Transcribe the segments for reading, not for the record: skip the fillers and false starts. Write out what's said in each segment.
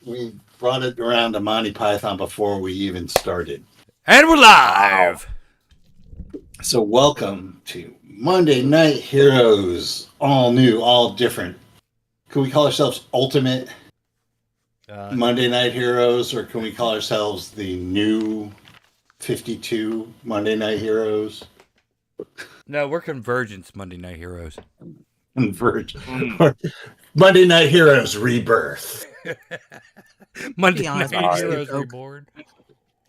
we brought it around to Monty Python before we even started. And we're live. So welcome to Monday Night Heroes. All new, all different. Can we call ourselves Ultimate Monday Night Heroes, or can we call ourselves the new 52 Monday Night Heroes? No, we're Convergence Monday Night Heroes. Converge. Monday Night Heroes Rebirth. Monday honest, Night Heroes Reborn.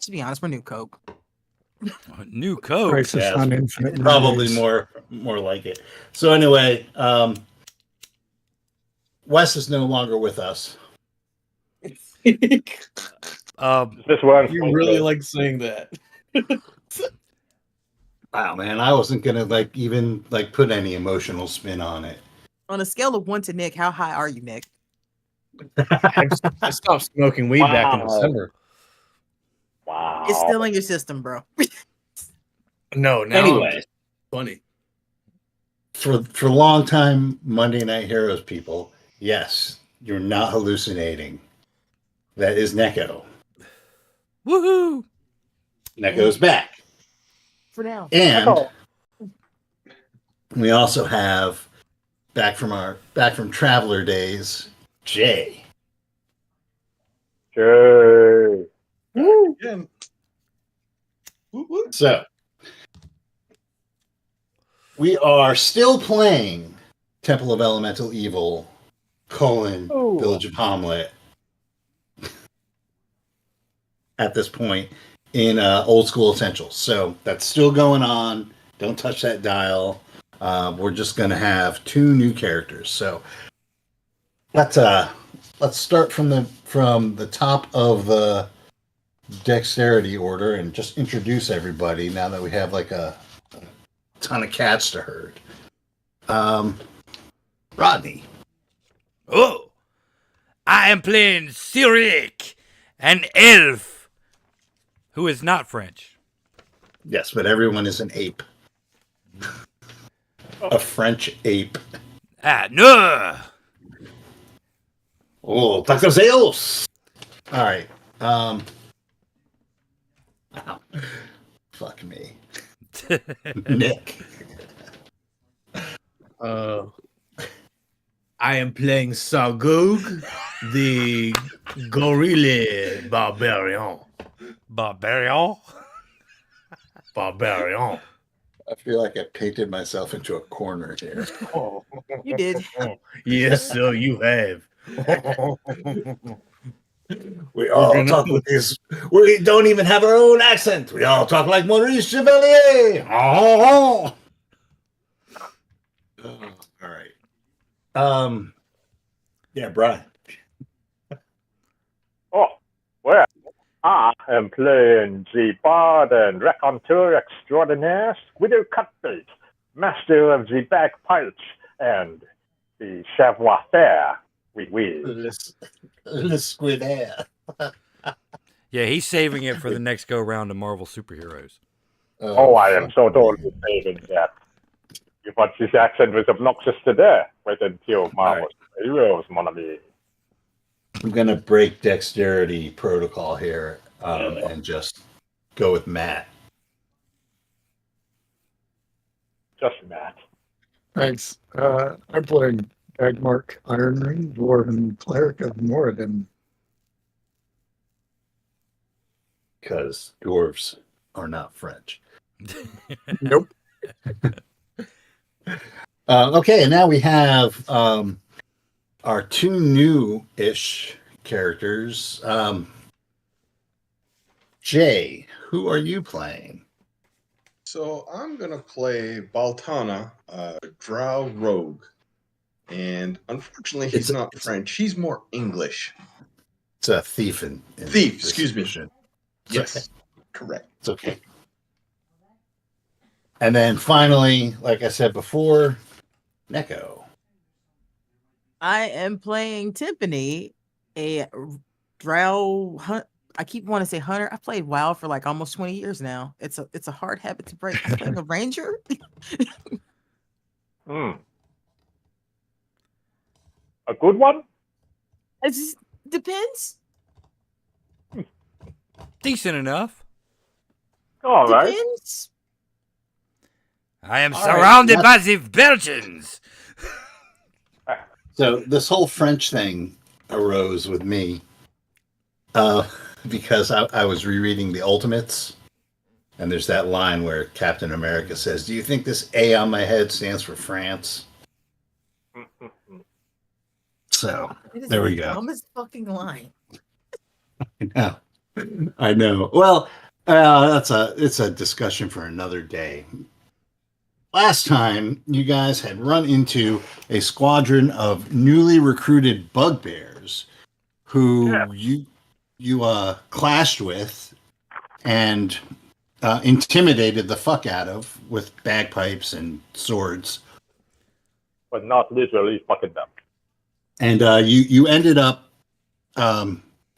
To be honest, we're New Coke. New Coke. Crisis on Infinite Probably Mondays. more like it. So anyway, Wes is no longer with us. This one. You really like saying that. Wow, man, I wasn't gonna even put any emotional spin on it. On a scale of 1 to Nick, how high are you, Nick? I stopped smoking weed back in December. Wow. It's still in your system, bro. No, now Anyway, funny. for long-time Monday Night Heroes people, yes, you're not hallucinating. That is Neko. Woohoo! Neko's back. For now. And we also have back from Traveler Days, Jay. Sure. Again. So we are still playing Temple of Elemental Evil, Village of Hommlet at this point in Old School Essentials. So that's still going on. Don't touch that dial. We're just going to have 2 new characters. So let's start from the top of the dexterity order and just introduce everybody now that we have a ton of cats to herd. Rodney. Oh, I am playing Cyric, an elf who is not French. Yes, but everyone is an ape. A French ape. Ah, no. Oh, Dr. Zeus. All right. Wow. Fuck me. Nick. I am playing Sagug, the Gorilla Barbarian. Barbarian. Barbarian. I feel like I painted myself into a corner here. You did. Yes, sir, you have. We all talk with this. We don't even have our own accent. We all talk like Maurice Chevalier. Oh. All right. Yeah, Brian. Oh, well, I am playing the Bard and Raconteur Extraordinaire, Squidder Cutbait, Master of the Bagpipes, and the Savoir Faire. Oui. Le squid hair. Yeah, he's saving it for the next go round of Marvel superheroes. Oh, I am so totally saving that. You thought this accent was obnoxious today. Wait until Marvel Heroes, mon ami. I'm gonna break dexterity protocol here and just go with Matt. Just Matt. Thanks. I'm playing Dagmark Iron Ring, Dwarven Cleric of Moradin. Because dwarves are not French. Nope. Okay, and now we have our 2 new-ish characters. Jay, who are you playing? So I'm going to play Baltana, Drow Rogue. And unfortunately, he's not French. He's more English. It's a thief in Thief, this excuse me. edition. Yes, correct. It's okay. And then finally, like I said before, Neko. I am playing Timpani, a drow hunt. I keep wanting to say hunter. I played WoW for almost 20 years now. It's a hard habit to break. I'm playing a ranger. A good one? It just depends. decent enough. All right. Depends. I am All right, surrounded by the Belgians. So this whole French thing arose with me because I was rereading the Ultimates, and there's that line where Captain America says, "Do you think this A on my head stands for France?" So It is there we the go. dumbest fucking line. I know. Well, it's a discussion for another day. Last time, you guys had run into a squadron of newly recruited bugbears who you clashed with and intimidated the fuck out of with bagpipes and swords. But not literally fucking them. And you ended up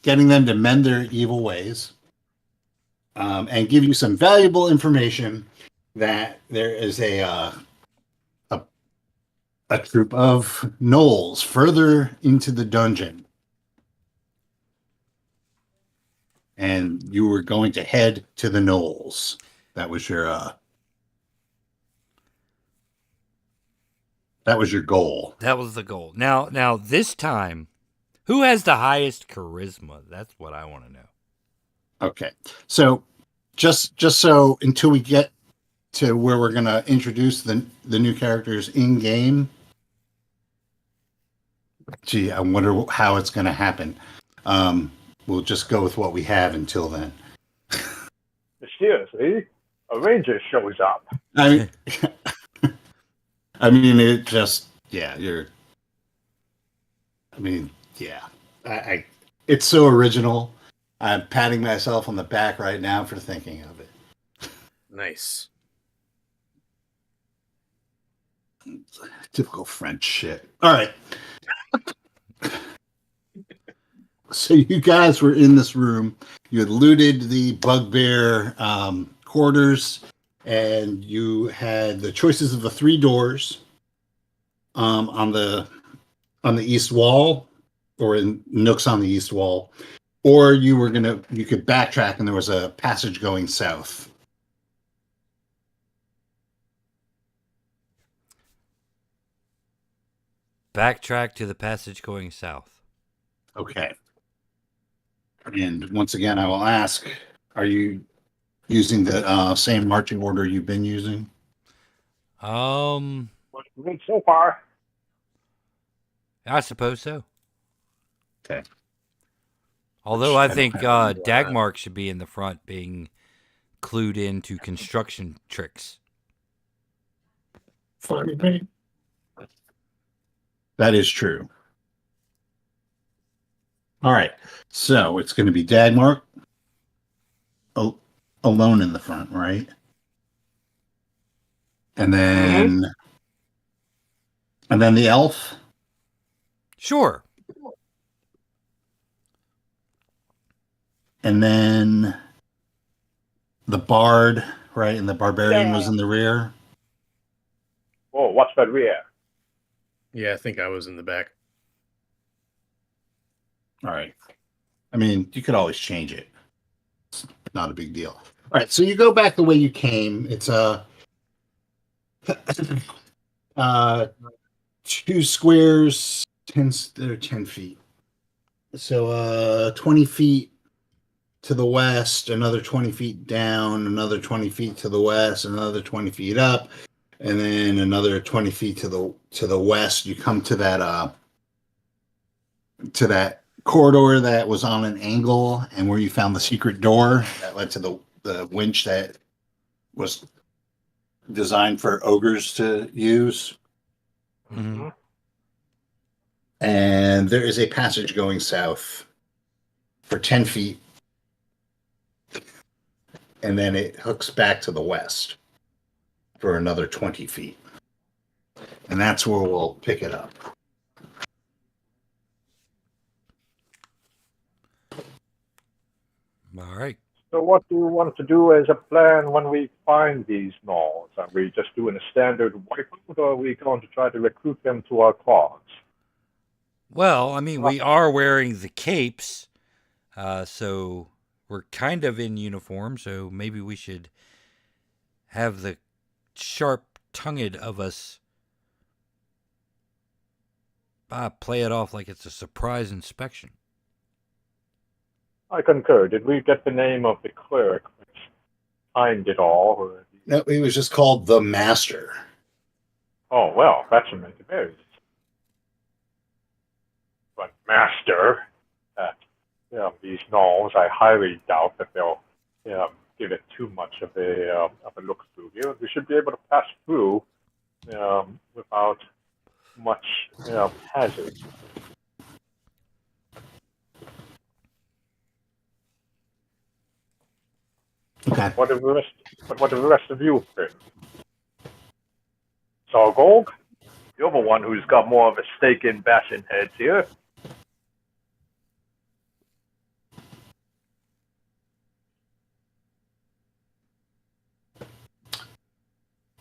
getting them to mend their evil ways and give you some valuable information that there is a troop of gnolls further into the dungeon. And you were going to head to the gnolls. That was your goal. That was the goal. Now this time, who has the highest charisma? That's what I want to know. Okay. So just so until we get to where we're going to introduce the new characters in game. Gee, I wonder how it's going to happen. We'll just go with what we have until then. Seriously, a ranger shows up. I mean, it just, yeah, it's so original. I'm patting myself on the back right now for thinking of it. Nice. Typical French shit. All right. So you guys were in this room. You had looted the bugbear quarters, and you had the choices of the three doors on the east wall, or in nooks on the east wall, or you could backtrack, and there was a passage going south. Backtrack to the passage going south. Okay. And once again, I will ask, are you using the same marching order you've been using? What's good so far? I suppose so. Okay. Although I think Dagmark should be in the front, being clued into construction tricks. Fine with me. That is true. All right. So it's going to be Dagmark alone in the front, right? And then the elf. Sure. And then the bard, right? And the barbarian was in the rear. Oh, what's that rear? Yeah, I think I was in the back. All right. I mean, you could always change it. It's not a big deal. All right. So you go back the way you came. It's two squares, they're 10 feet. So 20 feet to the west, another 20 feet down, another 20 feet to the west, another 20 feet up, and then another 20 feet to the west. You come to that corridor that was on an angle, and where you found the secret door that led to the winch that was designed for ogres to use. Mm-hmm. And there is a passage going south for 10 feet. And then it hooks back to the west for another 20 feet. And that's where we'll pick it up. All right. So what do you want to do as a plan when we find these gnolls? Are we just doing a standard wipeout, or are we going to try to recruit them to our cause? Well, I mean, we are wearing the capes, so we're kind of in uniform, so maybe we should have the sharp-tongued of us play it off like it's a surprise inspection. I concur. Did we get the name of the cleric which timed it all? Or... No, it was just called the Master. Oh, well, that's a mental very. But Master, these gnolls, I highly doubt that they'll give it too much of a look through here. We should be able to pass through without much hazard. Okay. What have the rest of you been? Sargog, you're the one who's got more of a stake in bashing heads here.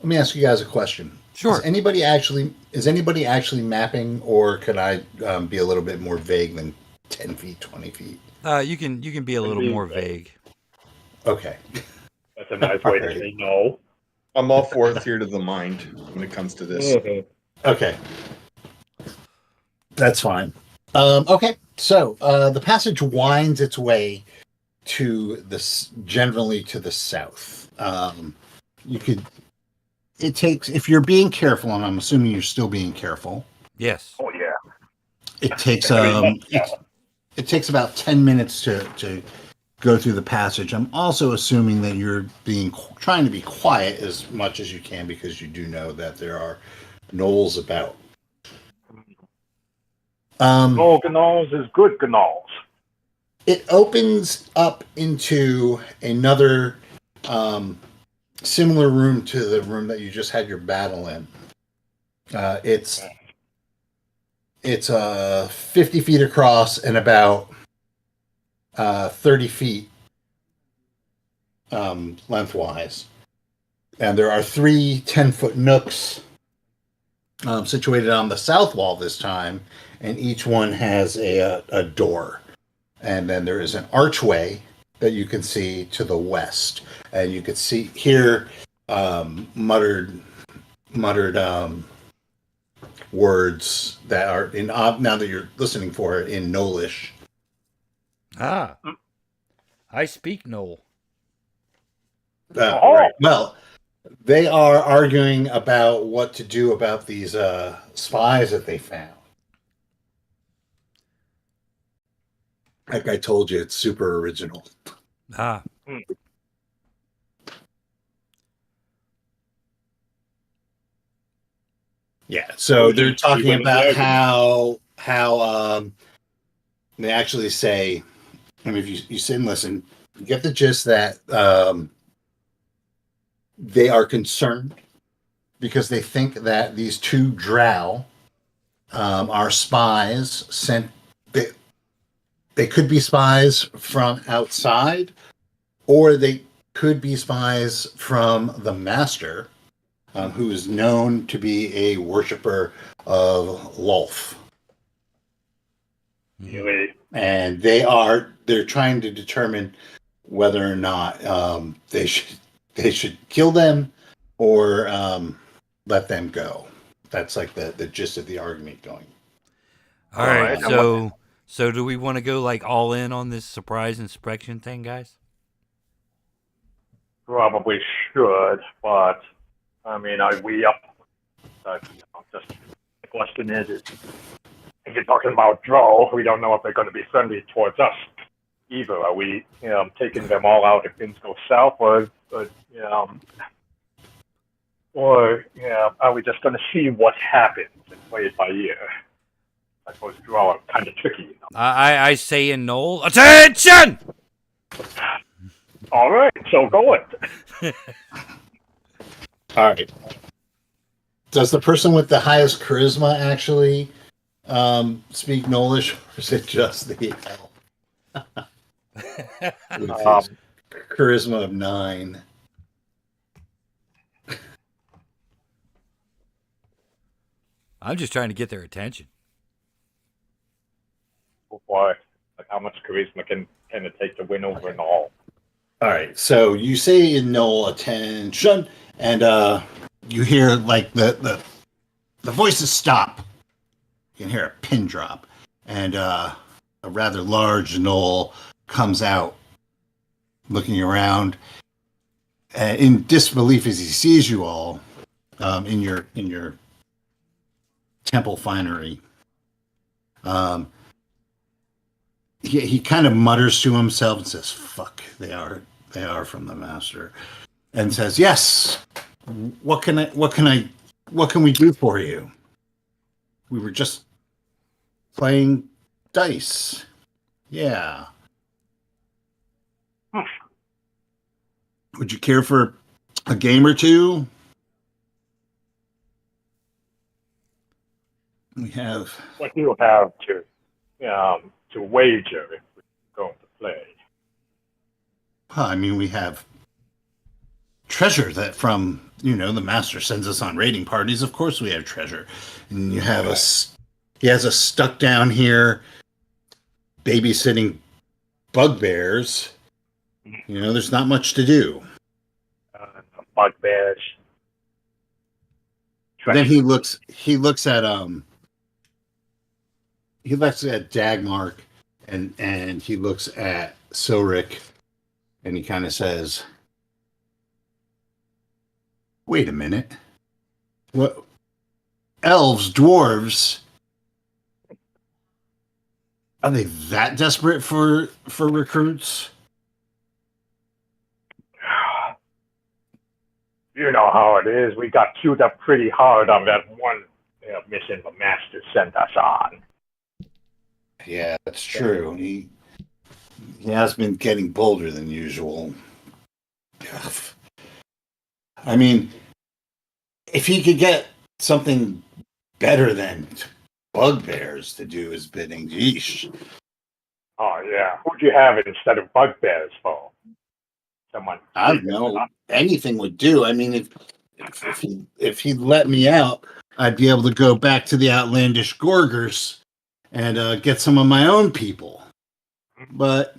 Let me ask you guys a question. Sure. Is anybody actually mapping, or could I be a little bit more vague than 10 feet, 20 feet? You can be a little more vague. Okay. That's a nice way to say no. I'm all for theater of the mind when it comes to this. Okay. That's fine. Okay. So the passage winds its way generally to the south. If you're being careful, and I'm assuming you're still being careful. Yes. Oh yeah. It takes it takes about 10 minutes to go through the passage. I'm also assuming that you're trying to be quiet as much as you can, because you do know that there are gnolls about. No gnolls is good gnolls. It opens up into another similar room to the room that you just had your battle in. It's 50 feet across and about 30 feet lengthwise. And there are 3 10-foot nooks situated on the south wall this time, and each one has a door. And then there is an archway that you can see to the west. And you can hear muttered words that are in, now that you're listening for it, in Gnollish. Ah. I speak Gnoll. Right. Well, they are arguing about what to do about these spies that they found. Like I told you, it's super original. Ah. Yeah, so they're talking about how they actually say, I mean, if you sit and listen, you get the gist that they are concerned because they think that these 2 drow are spies sent. They could be spies from outside, or they could be spies from the Master, who is known to be a worshiper of Lolth. Really? And they're trying to determine whether or not they should kill them or let them go. That's like the gist of the argument going. All right. So do we want to go like all in on this surprise inspection thing, guys? Probably should, but I mean, are we up? Just the question is, if you're talking about Drow, we don't know if they're going to be friendly towards us either. Are we, taking them all out if things go south, or are we just going to see what happens and play it by ear? I suppose Drow are kind of tricky. You know? I say in Gnoll, attention! All right, so go it. All right. Does the person with the highest charisma actually speak Gnollish, or is it just the elf? Charisma of 9. I'm just trying to get their attention. Oh boy, How much charisma can it take to win over an all? All right, so you say in Noel attention, and you hear like the voices stop. You can hear a pin drop, and a rather large Noel comes out, looking around in disbelief as he sees you all in your temple finery. He kind of mutters to himself and says, "Fuck, they are from the master," and says, "Yes. What can we do for you? We were just playing dice. Yeah. Would you care for a game or two? We have." What do you have to wager if we're going to play? Well, I mean, we have treasure that from the master sends us on raiding parties. Of course, we have treasure, and you have us. He has us stuck down here, babysitting bugbears. There's not much to do. Bugbears. Then he looks at Dagmark, and he looks at Silric, and he kind of says, "Wait a minute. What? Elves, dwarves? Are they that desperate for recruits?" You know how it is. We got queued up pretty hard on that one mission the master sent us on. Yeah, that's true. He has been getting bolder than usual. I mean, if he could get something better than bugbears to do his bidding, yeesh. Oh yeah, who'd you have instead of bugbears for? Someone. I don't know. Anything would do. I mean, if he let me out, I'd be able to go back to the outlandish Gorgers and get some of my own people. But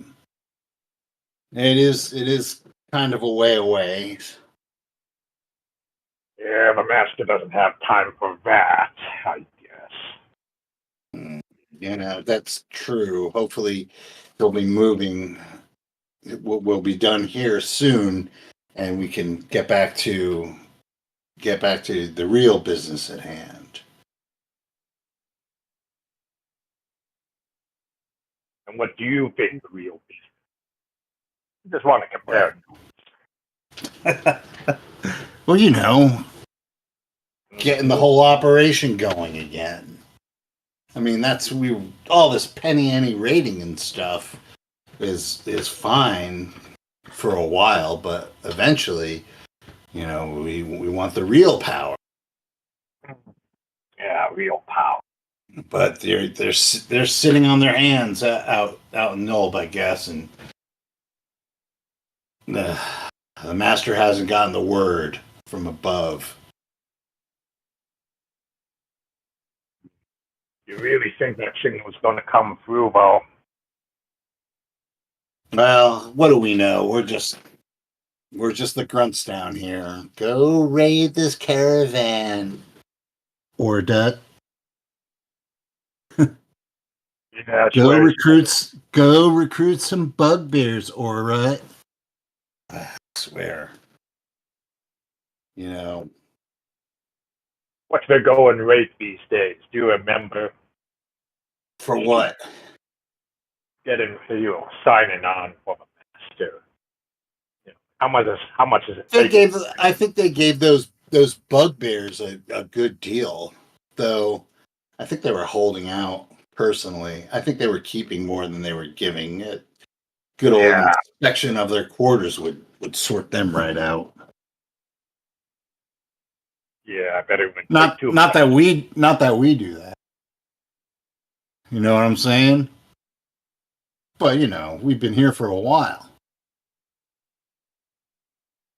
it is kind of a way away. Yeah, the master doesn't have time for that, I guess. That's true. Hopefully, he'll be moving. Will be done here soon, and we can get back to the real business at hand. And what do you think the real business? I just want to compare. Well, getting the whole operation going again. I mean, all this penny ante raiding and stuff is fine for a while, but eventually, we want the real power. Yeah, real power. But they're sitting on their hands out in Nulb, I guess, and the master hasn't gotten the word from above. You really think that signal was going to come through, Bo? Well, what do we know? We're just the grunts down here. Go raid this caravan, or duck. Yeah, Go recruit some bugbears, Aura. I swear. What's the going rate these days? Do you remember? For what? Getting signing on for the master. How much is it? I think they gave those bugbears a good deal, though. I think they were holding out. Personally, I think they were keeping more than they were giving. It good old inspection of their quarters would sort them right out. Yeah, I bet it went Not that we do that. You know what I'm saying? But we've been here for a while.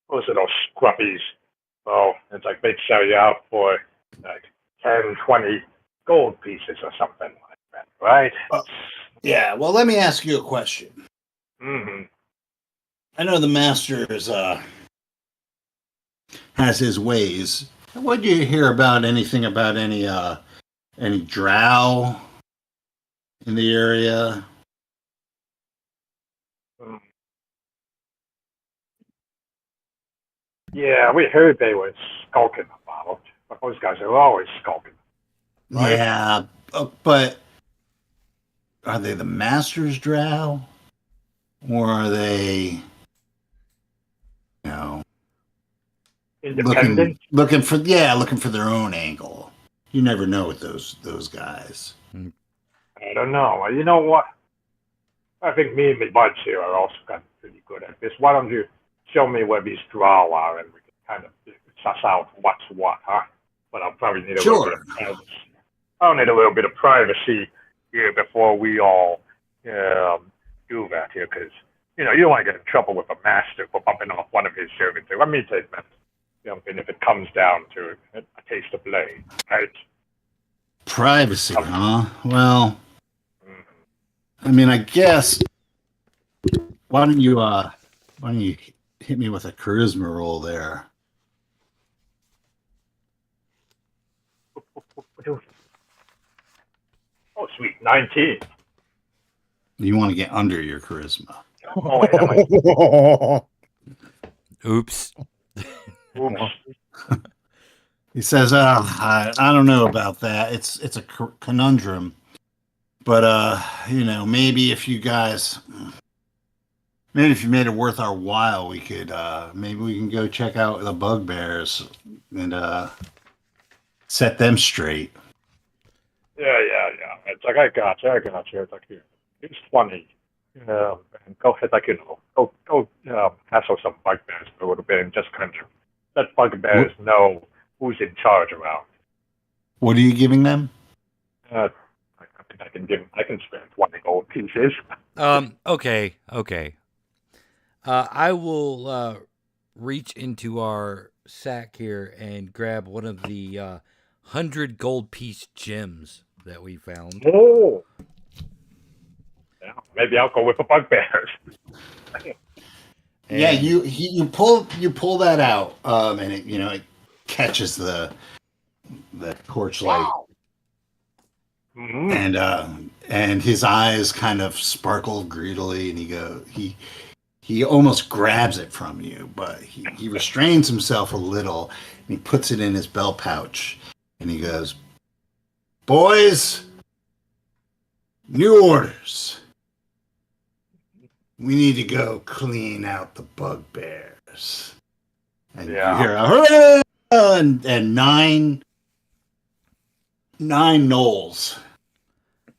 Those are those scruffies. Oh, it's like they'd sell you out for like 10, 20 gold pieces or something like right? Yeah, well, let me ask you a question. Mm-hmm. I know the master has his ways. What do you hear about anything about any drow in the area? Yeah, we heard they were skulking about it, but those guys are always skulking. Right. Yeah, but are they the master's drow? Or are they, you know, Independent? looking for their own angle? You never know with those guys. I don't know. Well, you know what? I think me and the buds here are also kind of pretty good at this. Why don't you show me where these drow are, and we can kind of suss out what's what, huh? But I'll probably need a little bit of privacy. I'll need a little bit of privacy here before we all do that here, because you don't want to get in trouble with a master for bumping off one of his servants. Let me take that. Something if it comes down to a taste of blade, right? Privacy, huh? Well, I mean, I guess. Why don't you hit me with a charisma roll there? Oh, sweet, 19. You want to get under your charisma. Oh, Oops. oops. He says, I don't know about that. It's a conundrum. But, maybe if you guys, maybe if you made it worth our while, we could, maybe we can go check out the bugbears and set them straight. Yeah. It's like, I got you. It's like, here, it's funny. And go ahead, like, go hassle some bugbears for a little bit and just kind of let bugbears know who's in charge around. What are you giving them? I can spend 20 gold pieces. Okay. I will reach into our sack here and grab one of the 100 gold piece gems that we found. Oh. Yeah, maybe I'll go with the bugbears. Yeah, you pull that out, and it catches the torchlight. Wow. Mm-hmm. And his eyes kind of sparkle greedily, and he almost grabs it from you, but he restrains himself a little, and he puts it in his belt pouch, and he goes, "Boys, new orders. We need to go clean out the bugbears." And you hear a hurrah! And nine gnolls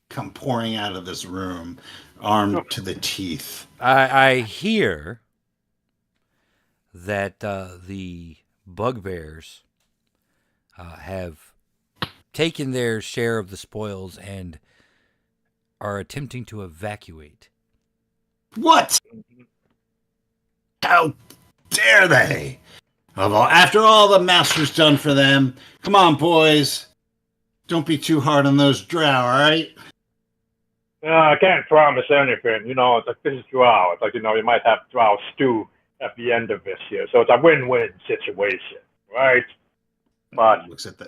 come pouring out of this room, armed to the teeth. I hear that the bugbears have taken their share of the spoils and are attempting to evacuate. What? How dare they? After all the master's done for them, come on, boys. Don't be too hard on those drow, all right? I can't promise anything. It's like, this is drow. It's like, you might have drow stew at the end of this here. So it's a win-win situation, right? But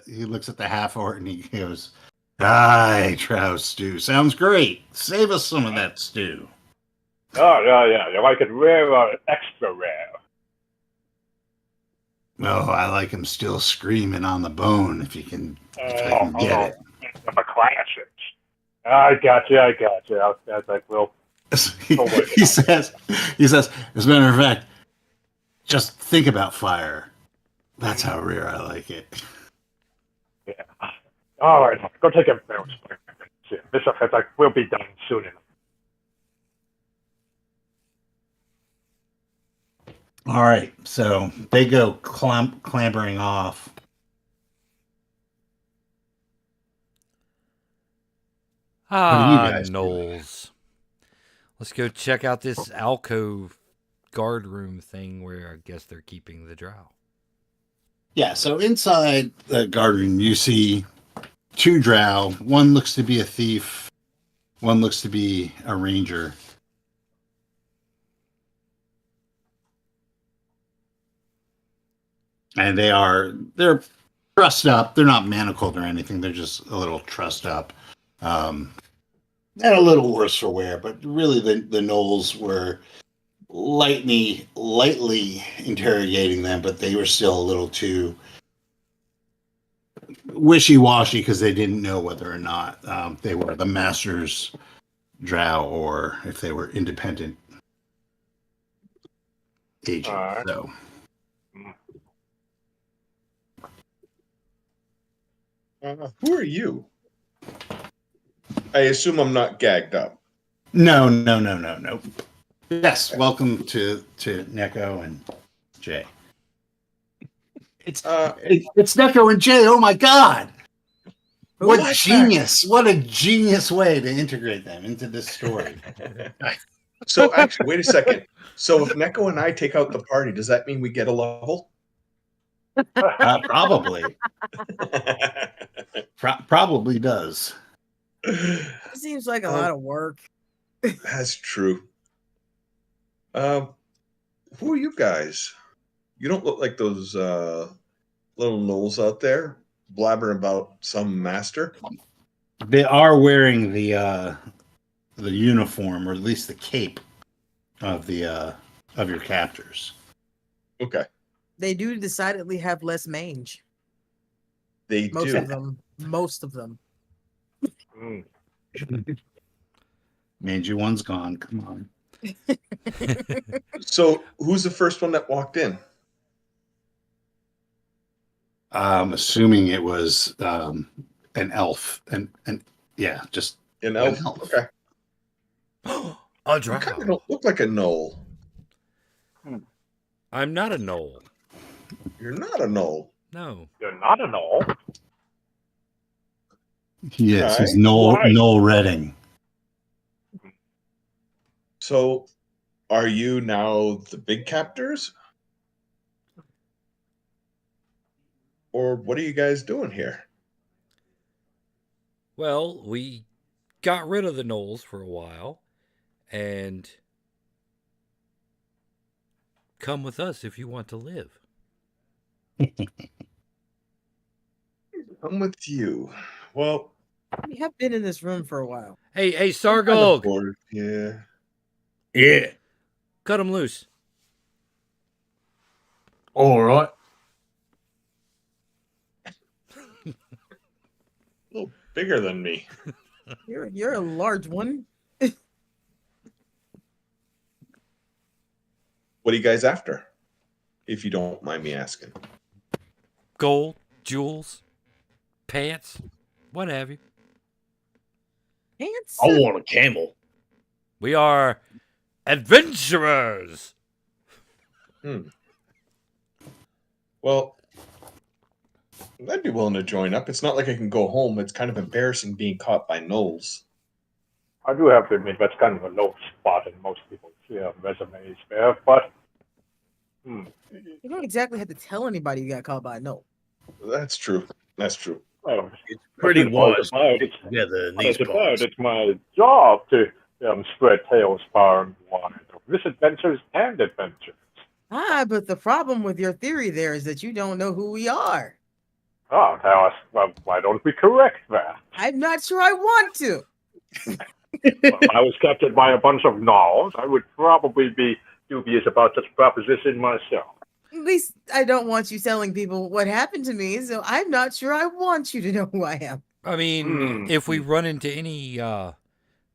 he looks at the half-orc and he goes, "Aye, drow stew. Sounds great. Save us some of that stew." Oh, yeah. You like it rare or extra rare? No, I like him still screaming on the bone if I can get it. The classics. I got you. I was like, well, he says, as a matter of fact, just think about fire. That's how rare I like it. Yeah. All right, go take a bounce. This is like, we'll be done soon enough. All right, so they go clambering off. Knowles. Let's go check out this alcove guard room thing where I guess they're keeping the drow. Yeah, so inside the guard room, you see two drow. One looks to be a thief. One looks to be a ranger. And they're trussed up. They're not manacled or anything. They're just a little trussed up. And a little worse for wear, but really the gnolls were lightly interrogating them, but they were still a little too wishy-washy because they didn't know whether or not they were the master's drow or if they were independent agents. Alright. So Who are you? I assume I'm not gagged up. no. Yes, welcome to Neko and Jay. It's Neko and Jay. Oh my God! What What? genius! What a genius way to integrate them into this story. So actually, wait a second. So if Neko and I take out the party, does that mean we get a level? Probably, probably does. It seems like a lot of work. That's true. Who are you guys? You don't look like those little gnolls out there blabbering about some master. They are wearing the uniform, or at least the cape of your captors. Okay, They do decidedly have less mange. they Most do. of them. Most of them. Mm. Mangy one's gone. Come on. So who's the first one that walked in? I'm assuming it was an elf, and yeah, just An elf. An elf. Okay. A You drow. kind of don't look like a gnoll. I'm not a gnoll. You're not a gnoll. No. You're not an all. yes, he's Okay. Why? Noel Redding. So are you now the big captors? Or what are you guys doing here? Well, we got rid of the gnolls for a while, and come with us if you want to live. I'm with you. Well, We have been in this room for a while. Hey, kind of Sargog, bored. Yeah. Yeah. cut him loose. All right. A little bigger than me. You're a large one. What are you guys after? If you don't mind me asking. Gold, jewels, pants, what have you. Pants. I want a camel. We are adventurers. Well, I'd be willing to join up. It's not like I can go home. It's kind of embarrassing being caught by gnolls. I do have to admit that's kind of a low spot in most people's resumes there, but You don't exactly have to tell anybody you got caught by a no. That's true. That's true. well, It's pretty I wise suppose to get together in I these suppose parts. it's my job to spread tales far and wide of misadventures and adventures. But the problem with your theory there is that you don't know who we are. Oh, well, why don't we correct that? I'm not sure I want to. Well, if I was captured by a bunch of gnolls, I would probably be dubious about such proposition myself. At least I don't want you telling people what happened to me, so I'm not sure I want you to know who I am. I mean, if we run into any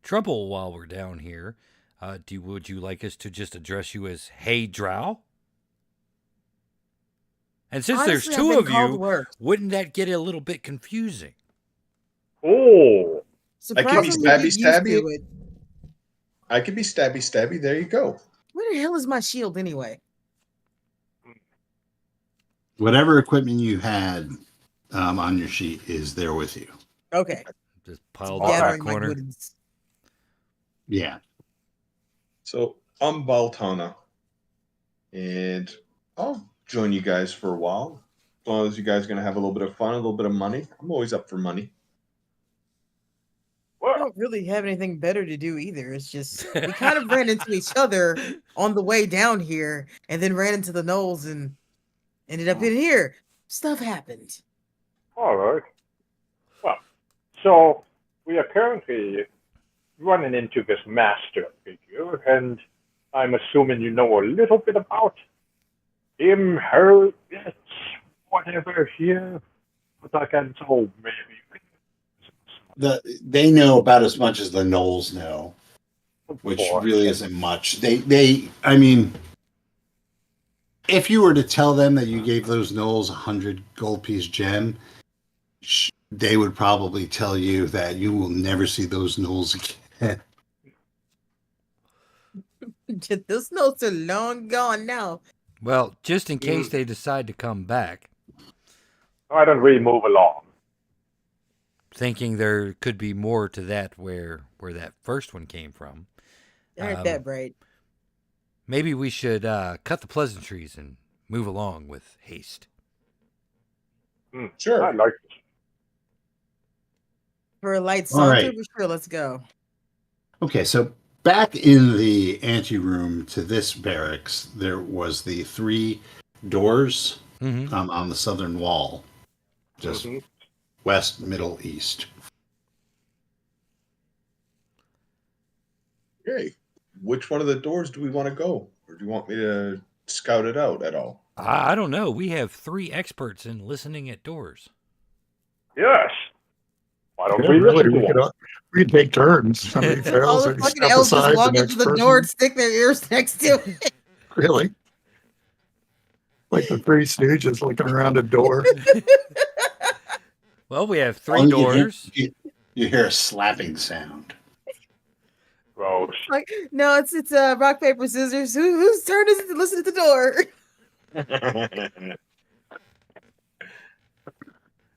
trouble while we're down here, would you like us to just address you as Hey Drow? And since Honestly, there's I've two been of called you, worse. wouldn't that get a little bit confusing? Oh, I can be Surprisingly, get used stabby. to it. I could be stabby. There you go. Where the hell is my shield anyway? Whatever equipment you had on your sheet is there with you. Okay. Just piled up in the Gathering my corner. goods. Yeah. So I'm Baltana, and I'll join you guys for a while. As long as you guys are going to have a little bit of fun, a little bit of money. I'm always up for money. well, No, don't really have anything better to do either. It's just we kind of ran into each other on the way down here, and then ran into the Knolls and ended up in here. Stuff happened. All right. Well, so we are currently running into this master figure, and I'm assuming you know a little bit about him, her, it, whatever here. But I can tell maybe. They know about as much as the Knolls know, which course. really isn't much. I mean, if you were to tell them that you gave those Knolls 100 gold piece gem, they would probably tell you that you will never see those Knolls again. Those notes are long gone now. Well, just in case they decide to come back, Why don't we move along? thinking there could be more to that where that first one came from. Aren't that bright? Maybe we should cut the pleasantries and move along with haste. Sure. I like this. For a light All saunter, right. for sure. Let's go. Okay, so back in the anteroom to this barracks, there was the 3 doors Mm-hmm. on the southern wall, just west, middle, east. Okay. Which one of the doors do we want to go? Or do you want me to scout it out at all? I don't know. We have 3 experts in listening at doors. Yes. Why don't Yeah, we really, listen to him? we take turns. Somebody All fails the and you fucking step elves just aside. walk The up to next the door and person. stick their ears next to it. Really? Like the 3 Stooges looking around a door. Well, we have 3 All you hear- doors. You hear a slapping sound. Gross. Like, no, it's rock, paper, scissors. Whose turn is it to listen to the door?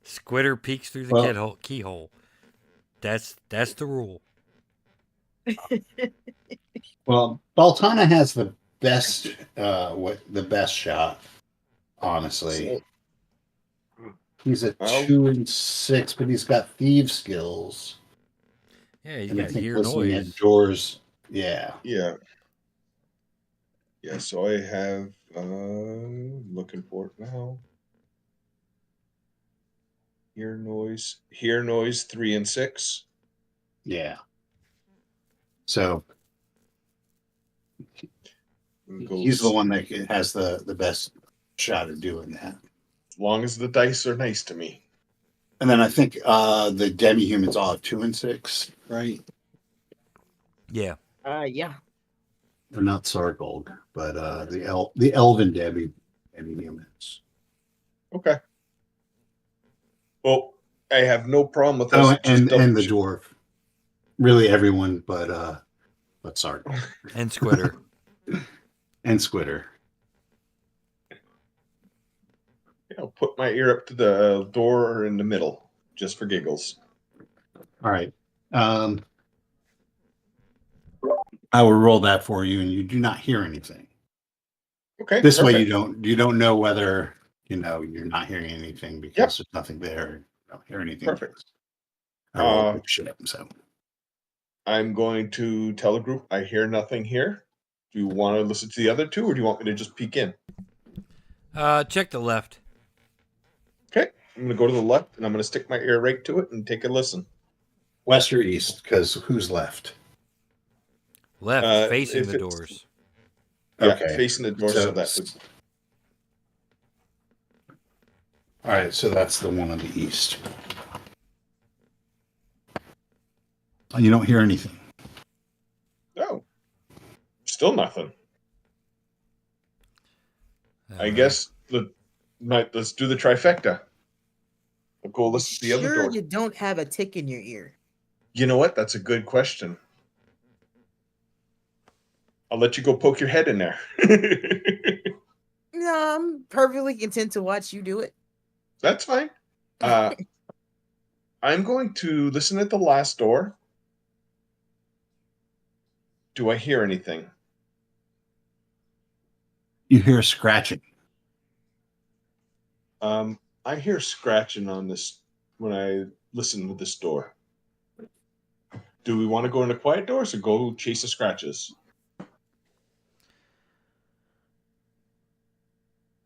Squitter peeks through the keyhole. That's the rule. Well, Baltana has the best shot, honestly. He's a 2 and 6, but he's got thief skills. Yeah, he's And I got think hear listening noise. at doors. Yeah. Yeah. Yeah, so I have looking for it now. Hear noise 3 and 6. Yeah. So he's the one that has the best shot at doing that. As long as the dice are nice to me. And then I think the demi-humans all have 2 and 6, right? Yeah. Yeah. They're not Sargolg, but the elven demi-humans. Okay. Well, I have no problem with Oh, us. and the dwarf. Really everyone but Sargolg. And Squitter. And Squitter. I'll put my ear up to the door in the middle, just for giggles. All right. I will roll that for you, and you do not hear anything. Okay. This way, perfect. you don't know whether you're not hearing anything because there's nothing there. You don't hear anything. Perfect. I rolled shit up, so I'm going to tell the group I hear nothing here. Do you want to listen to the other 2, or do you want me to just peek in? Check the left. Okay. I'm going to go to the left, and I'm going to stick my ear right to it and take a listen. west or east, because who's left? Left, facing if the it's- doors. Yeah, Okay. facing the door, so that would... All right, so that's the one on the east. You don't hear anything. Oh. Still nothing. I Uh, guess let's do the trifecta. We'll go listen to the other Sure, door. you don't have a tick in your ear. You know what? That's a good question. I'll let you go poke your head in there. No, I'm perfectly content to watch you do it. That's fine. I'm going to listen at the last door. Do I hear anything? You hear scratching. I hear scratching on this when I listen to this door. do we want to go into quiet doors or go chase the scratches?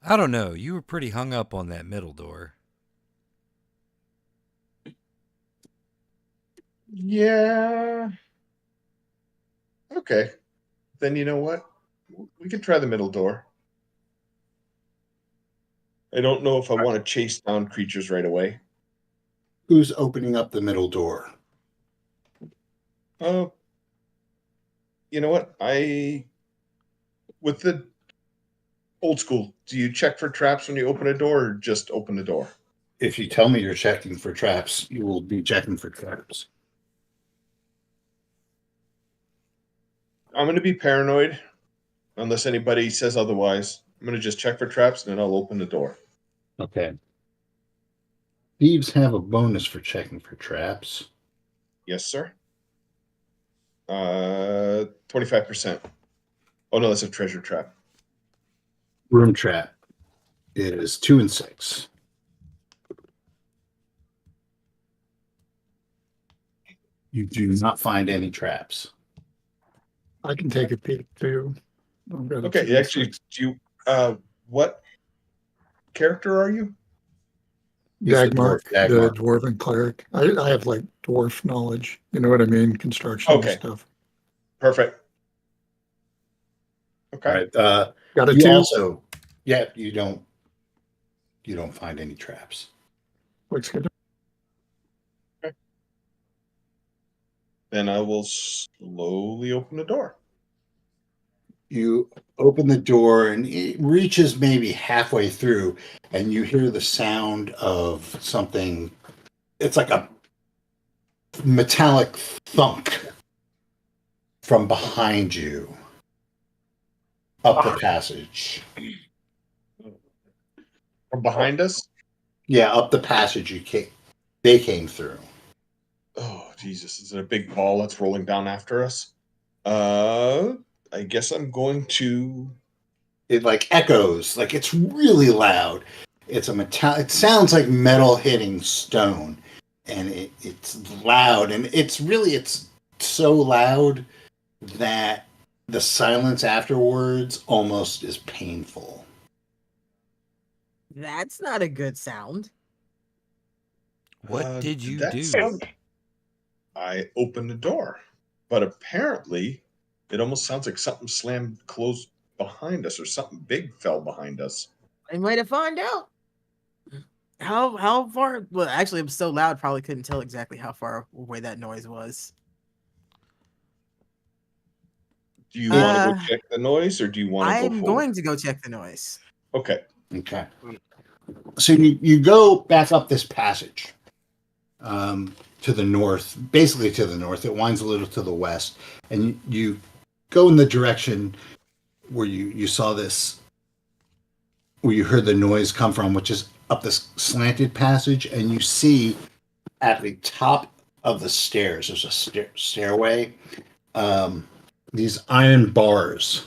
I don't know. You were pretty hung up on that middle door. Yeah. Okay. Then you know what? We could try the middle door. I don't know if I want to chase down creatures right away. Who's opening up the middle door? Oh, you know what? With the old school, do you check for traps when you open a door or just open the door? If you tell me you're checking for traps, you will be checking for traps. I'm going to be paranoid unless anybody says otherwise. I'm going to just check for traps and then I'll open the door. Okay. Thieves have a bonus for checking for traps. Yes, sir. 25%. Oh, no, that's a treasure trap. Room trap is 2 and 6. You do not find any traps. I can take a peek too. I've got a Okay, 2 and actually, 6. do you, what character are you? He's the Dagmark, dwarf, the Dagmark. dwarven cleric. I have like dwarf knowledge. You know what I mean? Construction Okay. stuff. Perfect. Okay. All right. Got a You 2. also, you don't find any traps. Looks good. Then I will slowly open the door. You open the door and it reaches maybe halfway through, and you hear the sound of something. It's like a metallic thunk from behind you up the passage. From behind us? Yeah, up the passage they came through. Oh, Jesus. Is it a big ball that's rolling down after us? I guess I'm going to... It like echoes, like it's really loud. It's a it sounds like metal hitting stone, and it's loud, and it's so loud that the silence afterwards almost is painful. That's not a good sound. What did you do? I opened the door, but apparently it almost sounds like something slammed closed behind us or something big fell behind us. Any way to find out? How far? Well, actually, it was so loud, probably couldn't tell exactly how far away that noise was. Do you want to go Uh, check the noise or do you want to go I'm forward? going to go check the noise. Okay. Okay. So you go back up this passage to the north, basically to the north. It winds a little to the west, and you go in the direction where you saw this, where you heard the noise come from, which is up this slanted passage, and you see at the top of the stairs, there's a stairway. These iron bars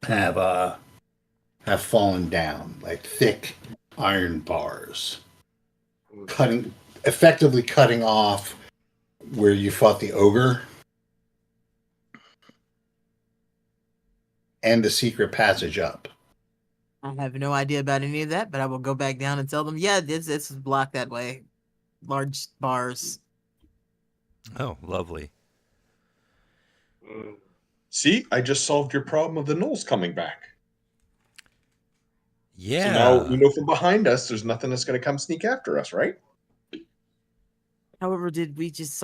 have fallen down, like thick iron bars, effectively cutting off where you fought the ogre and the secret passage up. I have no idea about any of that, but I will go back down and tell them, yeah, it's blocked that way. Large bars. Oh, lovely. See, I just solved your problem of the gnolls coming back. Yeah. So now we know from behind us there's nothing that's going to come sneak after us, right? However, did we just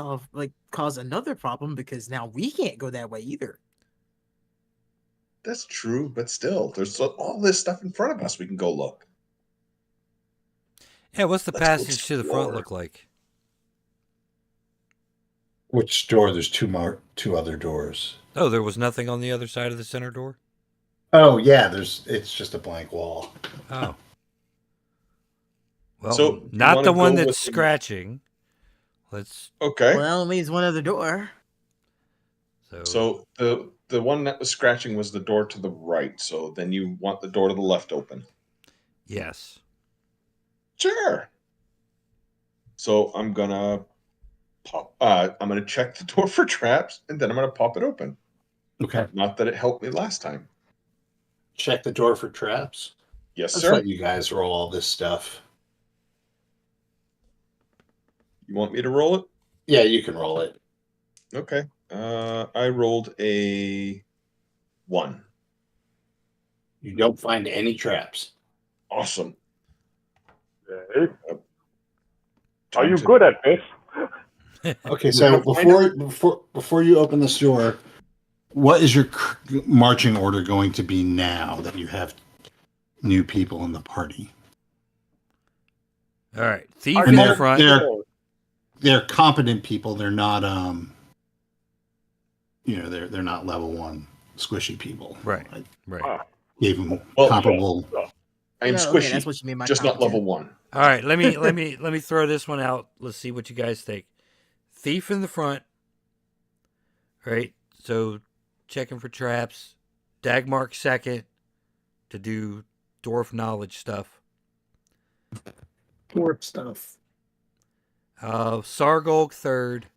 cause another problem because now we can't go that way either? That's true, but still, there's all this stuff in front of us we can go look. Yeah, what's the Let's go passage to the front explore. look like? Which door? There's two other doors. Oh, there was nothing on the other side of the center door? Oh yeah, it's just a blank wall. Oh. Well, So, you not wanna the one go that's with the- scratching. Let's Okay. Well, that only leaves one other door. So the one that was scratching was the door to the right. So then you want the door to the left open. yes. Sure. So I'm gonna I'm going to check the door for traps, and then I'm going to pop it open. Okay. Not that it helped me last time. Check the door for traps. Yes, Let's sir. let you guys roll all this stuff. You want me to roll it? Yeah, you can roll it. Okay. I rolled a 1. You don't find any traps. Awesome. Okay. Are Time you to- good at this? Okay, We're so gonna find before you open this door, what is your marching order going to be now that you have new people in the party? All right, thief I in they're- the front. they're- They're competent people. They're not they're not level 1 squishy people. Right. I Right. gave them Well, comparable. I am No, squishy. okay, that's what you mean by just not level competent. 1. All right, let me throw this one out. Let's see what you guys think. Thief in the front. Right. So checking for traps. Dagmark second to do dwarf knowledge stuff. Dwarf stuff. Sargolg third.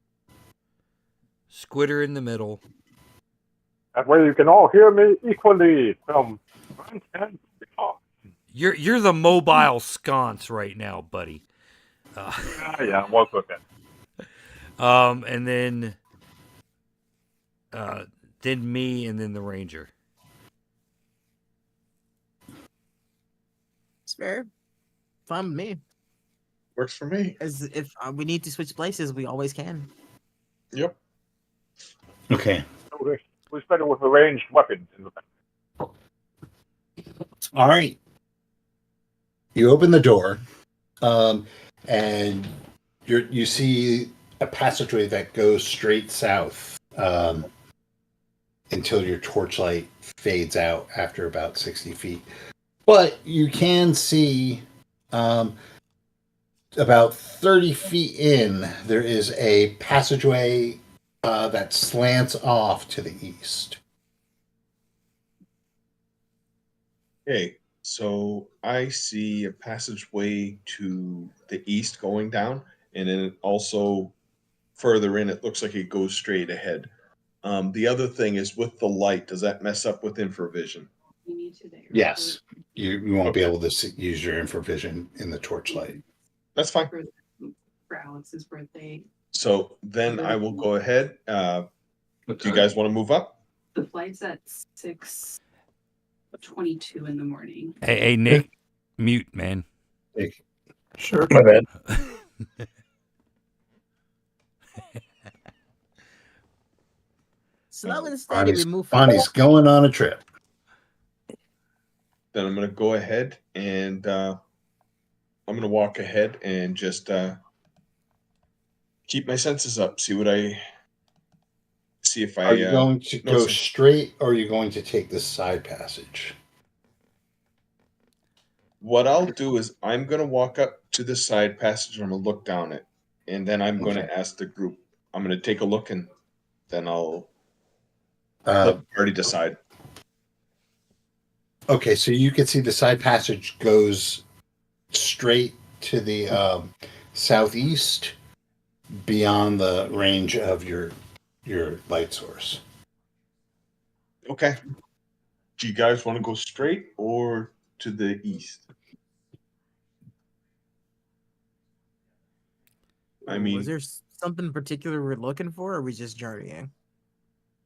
Squitter in the middle. That way you can all hear me equally from front and behind. You're the mobile sconce right now, buddy. Yeah, work with it. And then me, and then the ranger. It's fair. Fine with me. Works for me. As if we need to switch places, we always can. Yep. Okay. Who's better with a ranged weapon? All right. You open the door, and you see a passageway that goes straight south until your torchlight fades out after about 60 feet. But you can see about 30 feet in, there is a passageway that slants off to the east. Okay, so I see a passageway to the east going down, and then also further in, it looks like it goes straight ahead. The other thing is with the light, does that mess up with infravision? Yes. You won't be Okay. able to use your infravision in the torchlight. That's fine. For Alex's birthday. So then I will go ahead. Do you guys want to move up? The flight's at 6:22 in the morning. Hey, Nick, mute, man. Sure. My bad. Slow and steady, we move Bonnie's going on a trip. Then I'm going to go ahead and I'm going to walk ahead and just keep my senses up. See if I. Are you going to no, go sir. straight, or are you going to take this side passage? What I'll do is I'm going to walk up to the side passage and I'm going to look down it. And then I'm going Okay. to ask the group. I'm going to take a look and then I'll Uh, let the party decide. okay, so you can see the side passage goes straight to the southeast beyond the range of your light source. Okay. Do you guys want to go straight or to the east? I mean, was there something particular we're looking for, or are we just journeying?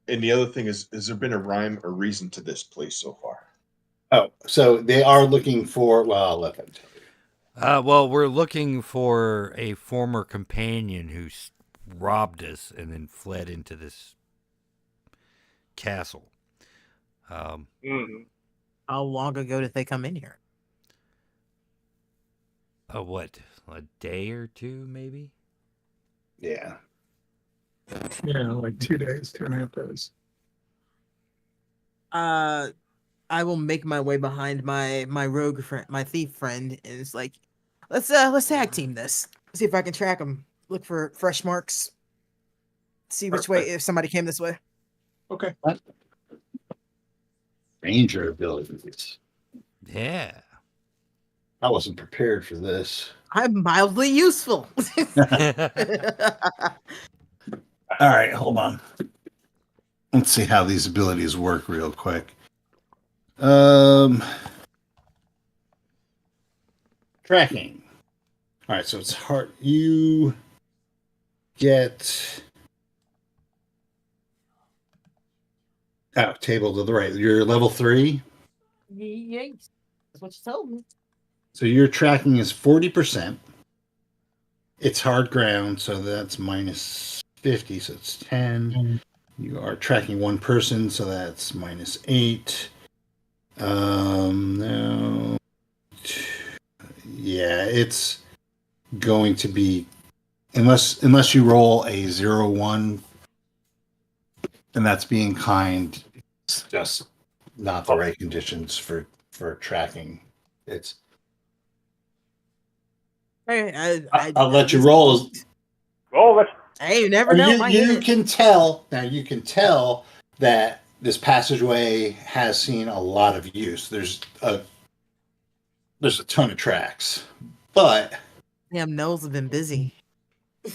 and the other thing is, has there been a rhyme or reason to this place so far? Oh, so they are looking for. Well, I'll let them tell you. Well, we're looking for a former companion who robbed us and then fled into this castle. Mhm. How long ago did they come in here? What? A day or two, maybe? Yeah. Yeah, like 2 days, 2.5 days. I will make my way behind my rogue friend, my thief friend, and it's like, let's tag team this. See if I can track them. Look for fresh marks. See which way, if somebody came this way. Okay. Ranger abilities. Yeah. I wasn't prepared for this. I'm mildly useful. All right, hold on. Let's see how these abilities work real quick. Tracking. All right, so it's hard. You get table to the right. You're level 3. Yes. That's what you told me. So your tracking is 40%. It's hard ground, so that's minus 50, so it's 10. You are tracking one person, so that's minus 8. No. Yeah, it's going to be unless you roll a 0-1, and that's being kind. It's just not the right conditions for tracking. It's. I'll let you roll. Roll it. Hey, you never know. You can tell now. You can tell that this passageway has seen a lot of use. There's a ton of tracks, but damn nose have been busy.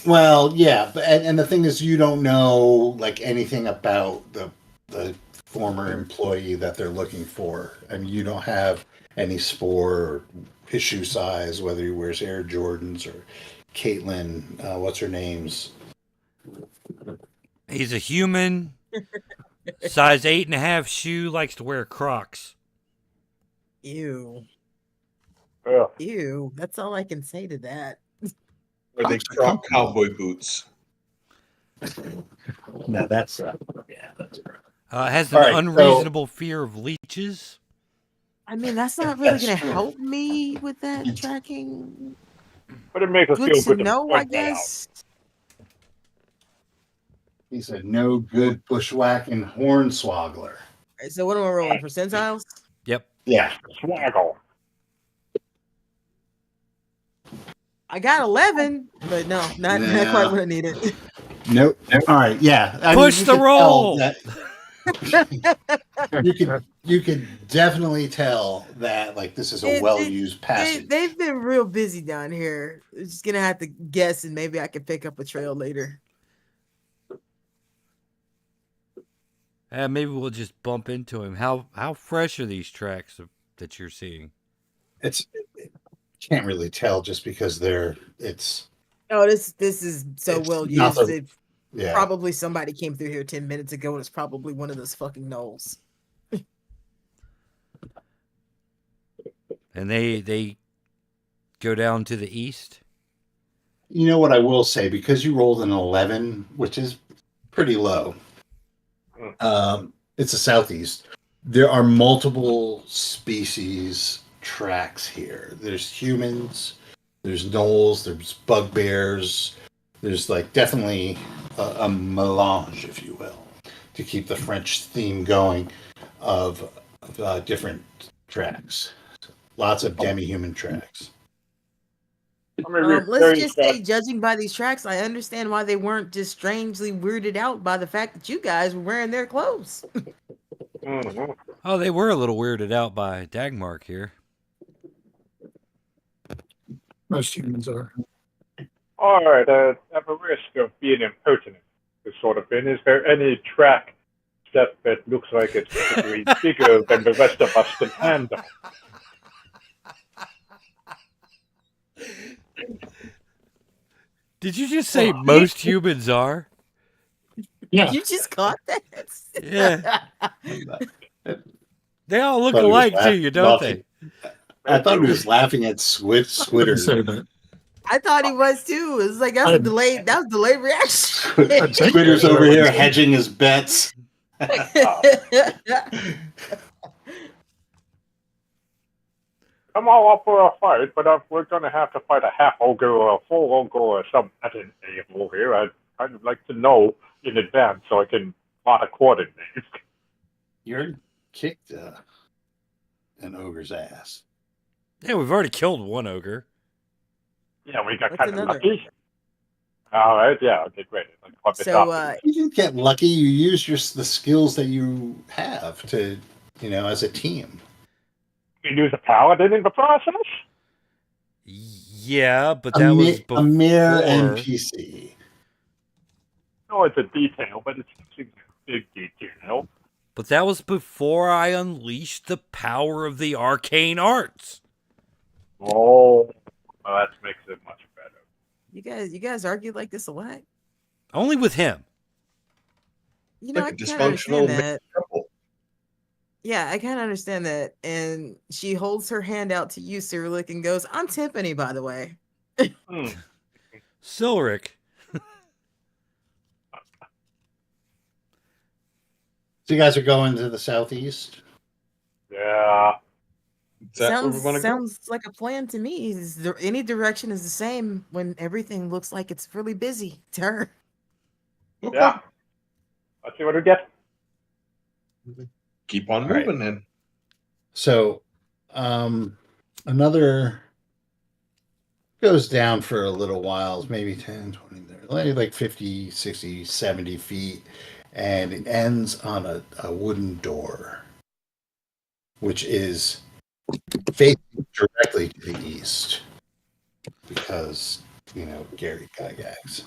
well, yeah, but and the thing is, you don't know like anything about the former employee that they're looking for. I mean, you don't have any spore or his shoe size, whether he wears Air Jordans or Caitlin, what's her name's. He's a human, size 8.5 shoe, likes to wear Crocs. Ew. Yeah. Ew. That's all I can say to that. Or they crop cowboy boots. No, that's that's Has an unreasonable fear of leeches. I mean, that's not really going to help me with that tracking. But it makes us Good feel to good know, to I point that out. guess. He said, "No good bushwhacking hornswoggler." All right, so what am I rolling? Percentiles? Yep. Yeah. Swaggle. I got 11, but no, not quite what I needed. Nope. All right. Yeah. I Push mean, the roll. You can definitely tell that like this is a well-used passage. They've been real busy down here. It's just gonna have to guess, and maybe I can pick up a trail later. Maybe we'll just bump into him. How fresh are these tracks that you're seeing? Can't really tell just because it's. Oh, this is so well used. Yeah. Probably somebody came through here 10 minutes ago, and it's probably one of those fucking gnolls. And they go down to the east. You know what I will say, because you rolled an 11, which is pretty low. It's the southeast. There are multiple species tracks here. There's humans, there's gnolls, there's bugbears. There's like definitely a melange, if you will, to keep the French theme going of different tracks. Lots of demi-human tracks. Let's just say, judging by these tracks, I understand why they weren't just strangely weirded out by the fact that you guys were wearing their clothes. Mm-hmm. Oh, they were a little weirded out by Dagmark here. Most humans are. All right, at the risk of being impertinent, this sort of thing, is there any track that looks like it's particularly bigger than the rest of us can handle? Did you just say most humans are? Yeah. You just caught that? Yeah. They all look alike to you, don't they? I thought he was laughing at Squitter. I thought he was too. It was like that was delayed reaction. Squitter's over here hedging his bets. I'm all up for a fight, but if we're going to have to fight a half ogre or a full ogre or some other evil here, I'd like to know in advance so I can plot accordingly. You already kicked an ogre's ass. Yeah, we've already killed one ogre. Yeah, we got What's kind of another? lucky. All right, yeah, okay, great. So, you didn't get lucky. You used the skills that you have to, as a team. You use a paladin in the process? Yeah, but that was a mere before. NPC. No, it's a detail, but it's a big detail. But that was before I unleashed the power of the arcane arts. Oh, well, that makes it much better. You guys argue like this a lot. Only with him. You know, Like I a kind of dysfunctional understand married that. couple. Yeah, I kind of understand that. And she holds her hand out to you, Cyrillic, and goes, "I'm Timpani, by the way." Hmm. Silric. So you guys are going to the southeast? Yeah. Is that where we want to go? Sounds like a plan to me. Any direction is the same when everything looks like it's really busy to her. Okay. Yeah. Let's see what we get. Keep on All right. moving then. So, another goes down for a little while, maybe 10, 20, 30, like 50, 60, 70 feet, and it ends on a wooden door, which is facing directly to the east because, Gary Gygax.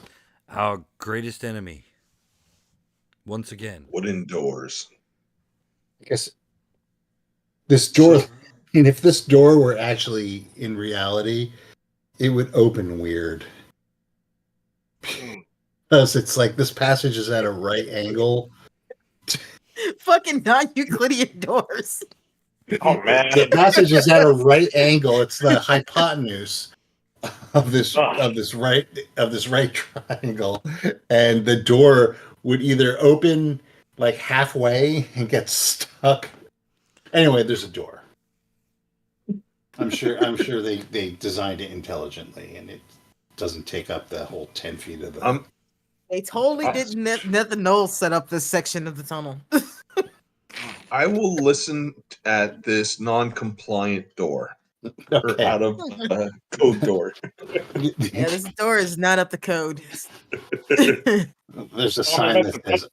Our greatest enemy. Once again. Wooden doors. I guess this door, and if this door were actually in reality, it would open weird. Because it's like this passage is at a right angle. Fucking non-Euclidean doors. Oh, man. The passage is at a right angle. It's the hypotenuse of this right triangle, and the door would either open like halfway and get stuck. Anyway, there's a door. I'm sure they designed it intelligently, and it doesn't take up the whole 10 feet of the. They totally didn't let the Knowles set up this section of the tunnel. I will listen at this non-compliant door. Or Okay. out of code door. Yeah, this door is not up to code. There's a sign that says.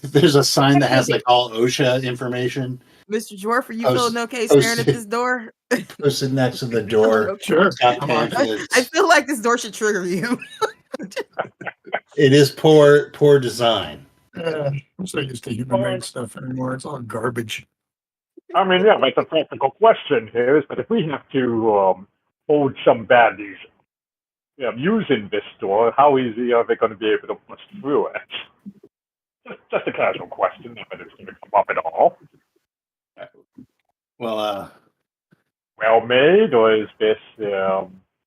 There's a sign that has like all OSHA information. Mr. Dwarf, are you I was- feeling okay I was- staring at this door? Posted next to the door. Sure. It's got Come on. pamphlets. I feel like this door should trigger you. It is poor design. I'm so used to human-made stuff anymore. It's all garbage. I mean, yeah, but the practical question here is that if we have to hold some baddies using this door, how easy are they going to be able to push through it? Just a casual question, not that it's going to come up at all. Well, Well made, or is this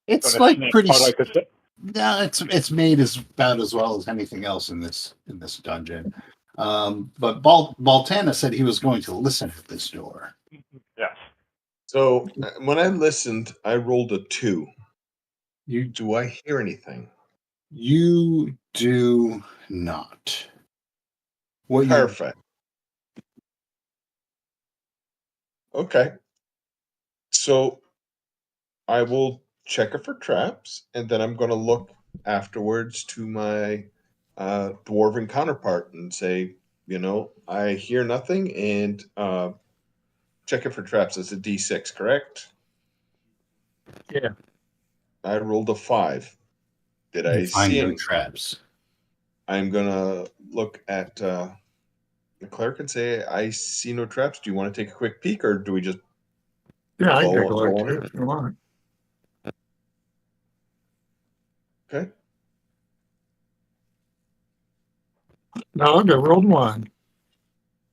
it's gonna like snap pretty. out like a No, it's made as about as well as anything else in this dungeon. But Baltana said he was going to listen at this door. Yes. So when I listened, I rolled a 2. You Do I hear anything? you do not. What you Perfect. Okay. So I will check it for traps, and then I'm going to look afterwards to my dwarven counterpart and say, I hear nothing, and check it for traps. It's a D6, correct? Yeah. I rolled a 5. Did I find see no any? traps. I'm going to look at the cleric and say, I see no traps. Do you want to take a quick peek, or do we just... Yeah, I can Go- take a look go on too in. if you want. Okay. No, I'll go. Rolled 1.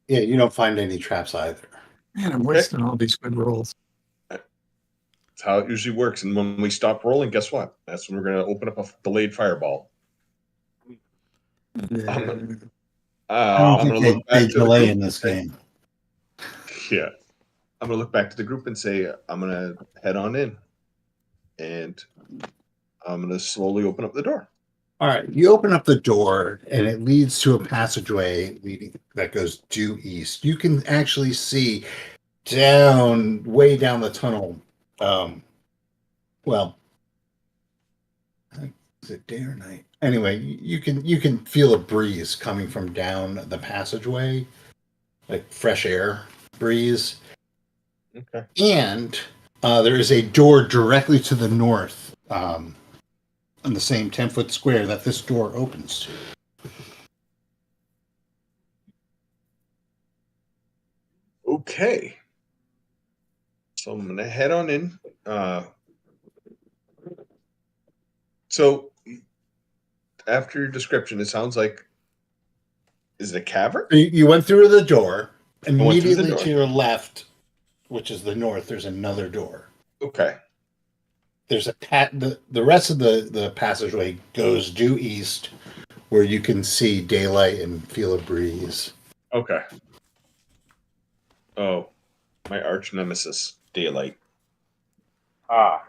Yeah, you don't find any traps either. Man, I'm wasting all these good rolls. That's how it usually works. And when we stop rolling, guess what? That's when we're going to open up a delayed fireball. Yeah. I I'm don't going to think look they back to the delay group in and this say- game. Yeah. I'm going to look back to the group and say, I'm going to head on in. And I'm going to slowly open up the door. All right, you open up the door, and it leads to a passageway that goes due east. You can actually see way down the tunnel. Well, is it day or night? Anyway, you can feel a breeze coming from down the passageway, like fresh air breeze. Okay. And there is a door directly to the north in the same 10-foot square that this door opens to. Okay. So I'm gonna head on in. So after your description, it sounds like, is it a cavern? You went through the door. went through the Immediately door. to your left, which is the north, there's another door. Okay. There's the rest of the passageway goes due east, where you can see daylight and feel a breeze. Okay. Oh, my arch nemesis, daylight. Ah,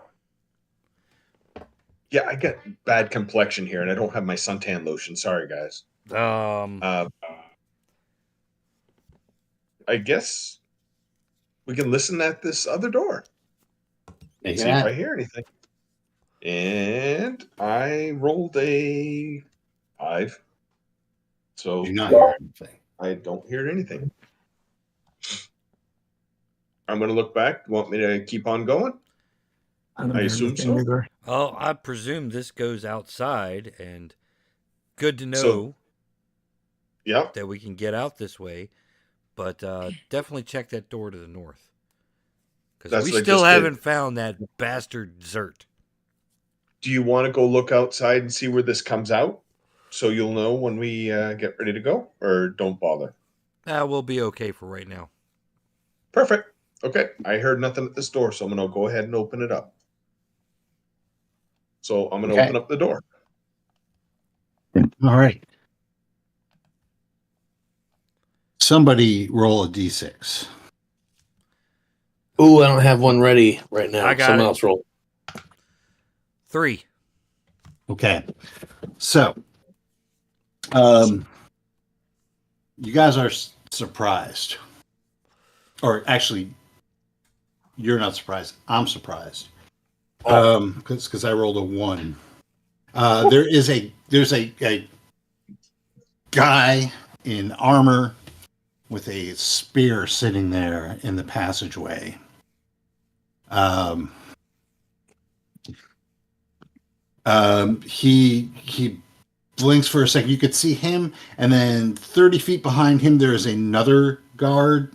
Yeah, I get bad complexion here, and I don't have my suntan lotion. Sorry, guys. I guess we can listen at this other door and see if I hear anything. And I rolled a 5. So Do not hear anything. I don't hear anything. I'm going to look back. Want me to keep on going? I don't I hear assume anything so. either. Oh, I presume this goes outside, and good to know So- Yep. that we can get out this way. But definitely check that door to the north, because That's we what I still just did. haven't found that bastard Zert. Do you want to go look outside and see where this comes out? So you'll know when we get ready to go? Or don't bother? We'll be okay for right now. Perfect. Okay. I heard nothing at this door, so I'm going to go ahead and open it up. So I'm going to Okay. open up the door. All right. Somebody roll a d6. Ooh, I don't have one ready right now. I got Someone it. else roll. 3. Okay. So, you guys are surprised. Or actually, you're not surprised. I'm surprised. Because I rolled a 1. There's a guy in armor with a spear sitting there in the passageway. He blinks for a second. You could see him, and then 30 feet behind him there's another guard,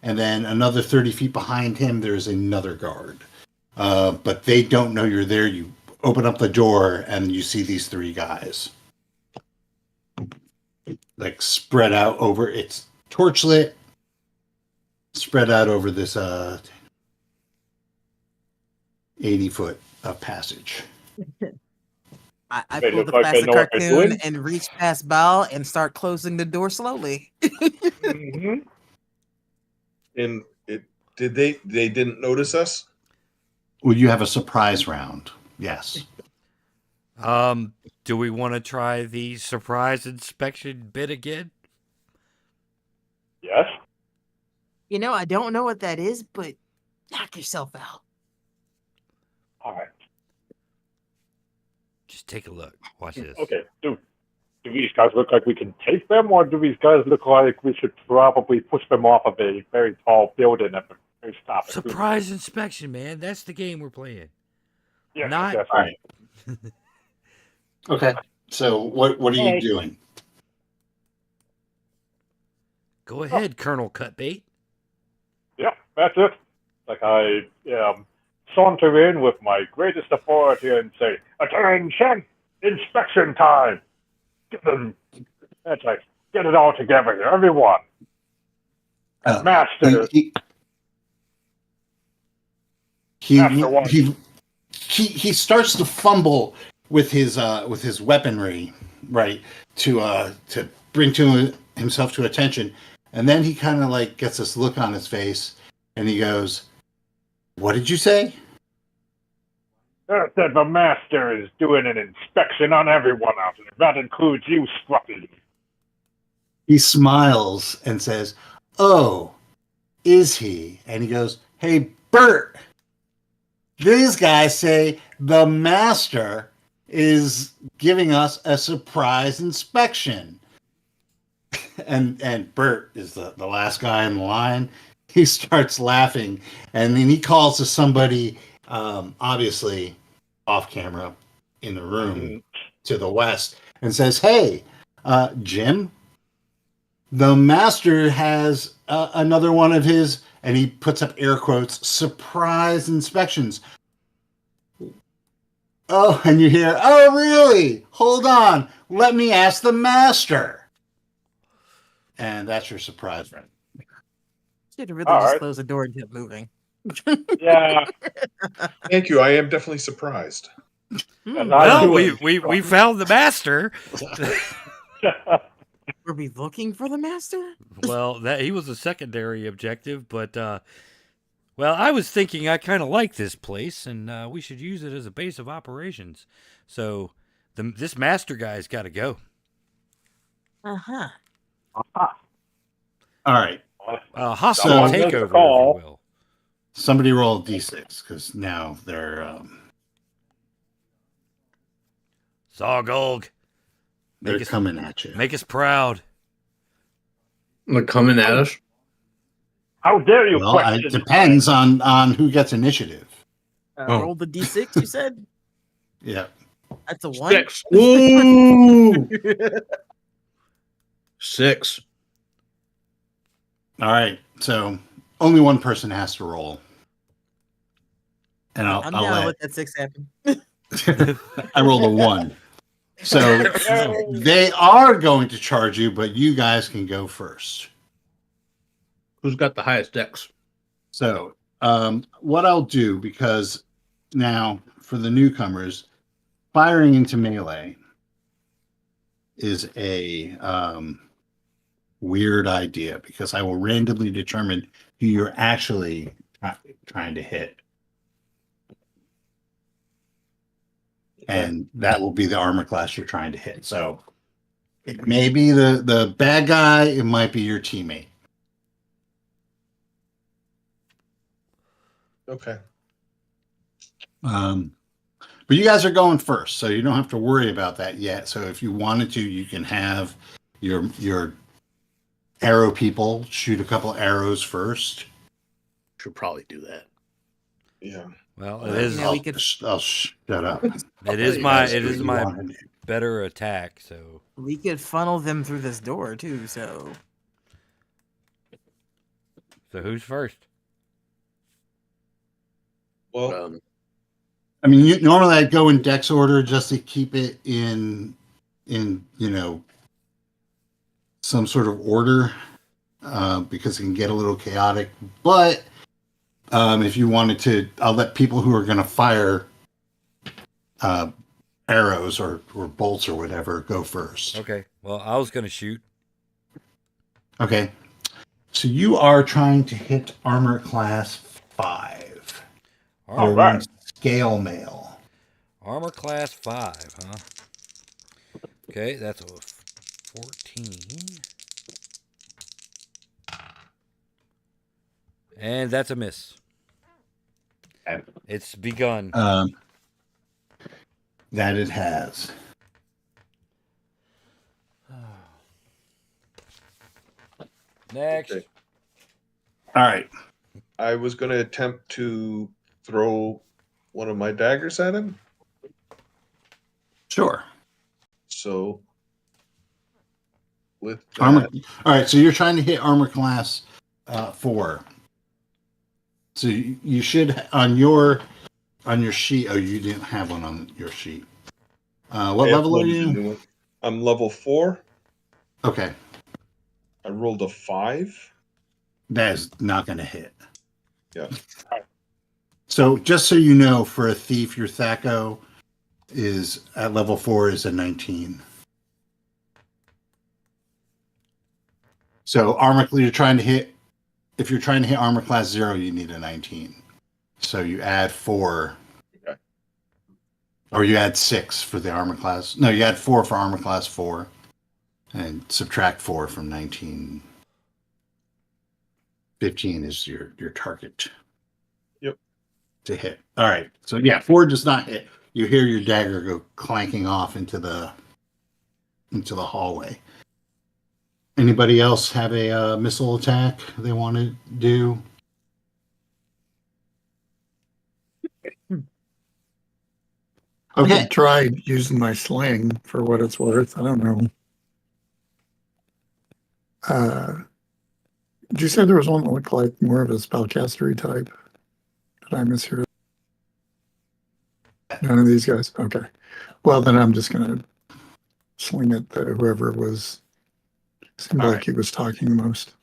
and then another 30 feet behind him there's another guard. But they don't know you're there. You open up the door and you see these 3 guys, like spread out over. It's torchlit, spread out over this 80-foot of passage. I They pull look the like they classic know what they're cartoon doing. and reach past Bao and start closing the door slowly. mhm. And they didn't notice us? Well, you have a surprise round. Yes. Do we want to try the surprise inspection bit again? Yes. You know, I don't know what that is, but knock yourself out. All right. Just take a look. Watch this. Okay. Do these guys look like we can take them, or do these guys look like we should probably push them off of a very tall building at the very top? Surprise inspection, man. That's the game we're playing. Yes, not- yes. All right. Okay. So what are you doing? Go ahead, Colonel Cutbait. Yeah, that's it. Like I saunter in with my greatest authority and say, "Attention! Inspection time!" Get them. That's right. Get it all together here, everyone. Uh, Master. He starts to fumble with his weaponry, right, to bring himself to attention, and then he kind of like gets this look on his face, and he goes, "What did you say?" That the master is doing an inspection on everyone out there. That includes you, Scruffy. He smiles and says, "Oh, is he?" And he goes, "Hey, Bert, these guys say the master is giving us a surprise inspection." And Bert is the last guy in the line. He starts laughing, and then he calls to somebody, obviously, off camera in the room to the west and says, "Hey, Jim, the master has another one of his," and he puts up air quotes, "surprise inspections." Oh, and you hear, "Oh, really? Hold on. Let me ask the master." And that's your surprise, right? Should have really All just right. closed the door and kept moving. Yeah. Thank you. I am definitely surprised. And Well, I we found the master. Were we looking for the master? Well, that he was a secondary objective, but well, I was thinking I kind of like this place, and we should use it as a base of operations. So this master guy's got to go. Uh-huh. All right. Hostile So- takeover, if you Call. will. Somebody roll a d6 because now they're Zargulg, they're us- coming at you. make us proud. They're coming at us. How dare you Well, question? it depends on who gets initiative. Oh. Roll the d6, you said? Yeah. That's a 1? 6. Ooh. 6. All right. So only one person has to roll, and I'm I'll down to let let that 6 happen. I rolled a 1. So they are going to charge you, but you guys can go first. Who's got the highest dex? So what I'll do, because now for the newcomers, firing into melee is a weird idea because I will randomly determine who you're actually trying to hit. And that will be the armor class you're trying to hit. So it may be the bad guy, it might be your teammate. Okay. But you guys are going first, so you don't have to worry about that yet. So if you wanted to, you can have your arrow people shoot a couple arrows first. Should probably do that. Yeah. Well, Yeah, it is we could- I'll shut up. it is You my guys it do is what you my wanna do. better attack. So We could funnel them through this door, too, so... who's first? Well, I mean, normally I'd go in dex order just to keep it in some sort of order because it can get a little chaotic. But if you wanted to, I'll let people who are going to fire arrows or bolts or whatever go first. Okay. Well, I was gonna shoot. Okay. So you are trying to hit armor class 5. All You're right. on scale mail. Armor class 5, huh? Okay, that's a 14. And that's a miss. Okay. It's begun. That it has. Next. Okay. All right. I was going to attempt to throw one of my daggers at him. Sure. So with that, Armor. All right. So you're trying to hit armor class 4. So you should on your sheet. Oh, you didn't have one on your sheet. What I level are uploaded a you? new one. I'm level 4. Okay, I rolled a 5. that is not going to hit. Yeah. So just so you know, for a thief, your THACO is at level 4 is a 19. So you're trying to hit. If you're trying to hit armor class 0, you need a 19. So you add 4. Okay. Or you add 6 for the armor class. No, you add 4 for armor class 4. And subtract 4 from 19. 15 is your target. Yep. To hit. All right. So yeah, 4 does not hit. You hear your dagger go clanking off into the hallway. Anybody else have a missile attack they want to do? I'm Okay. gonna try using my sling for what it's worth. I don't know. Did you say there was one that looked like more of a spellcastery type? Did I mishear? None of these guys? Okay. Well, then I'm just gonna swing at whoever was. Seemed All like right. he was talking the most.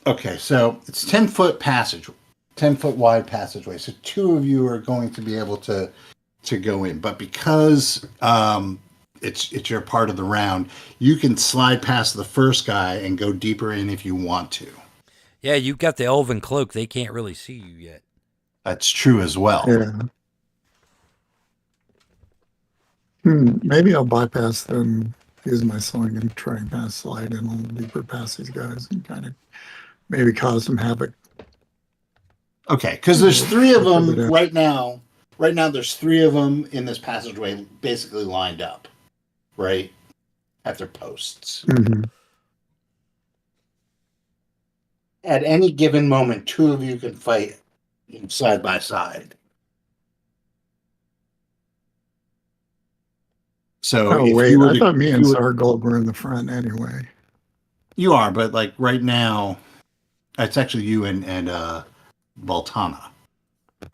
Okay, so it's 10-foot passage, 10-foot wide passageway. So two of you are going to be able to go in, but because it's your part of the round, you can slide past the first guy and go deeper in if you want to. Yeah, you've got the elven cloak. They can't really see you yet. That's true as well. Yeah. Maybe I'll bypass them, use my sling, and try and kind of slide in a little deeper past these guys and kind of maybe cause some havoc. Okay, because there's three of them Yeah. right now. Right now, there's three of them in this passageway, basically lined up, right at their posts. Mhm. At any given moment, two of you can fight side by side. So Oh, if wait. you were I to, thought me if and you, were- Sargold were in the front anyway. you are, but like right now, it's actually you and Baltana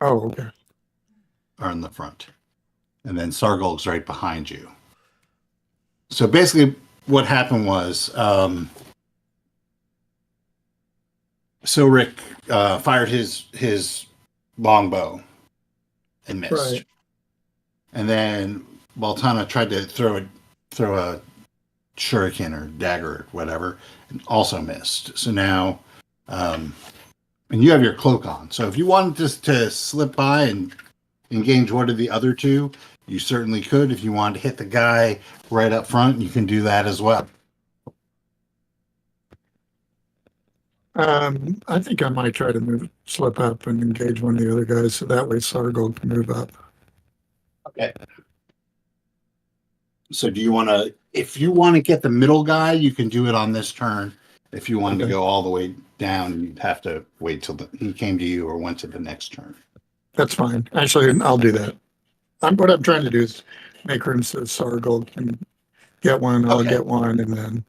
Oh, okay. are in the front, and then Sargol's right behind you. So basically, what happened was, Silric fired his longbow and missed, Right. and then Baltana tried to throw a shuriken or dagger or whatever, and also missed. So now, and you have your cloak on. So if you wanted to slip by and engage one of the other two, you certainly could. If you wanted to hit the guy right up front, you can do that as well. I think I might try to slip up and engage one of the other guys so that way Sargold can move up. Okay. So do you want to, if you want to get the middle guy, you can do it on this turn. If you wanted to go all the way down, you'd have to wait till he came to you or went to the next turn. That's fine. Actually, I'll do that. What I'm trying to do is make room so Sargold can get one, I'll Okay. get one, and then.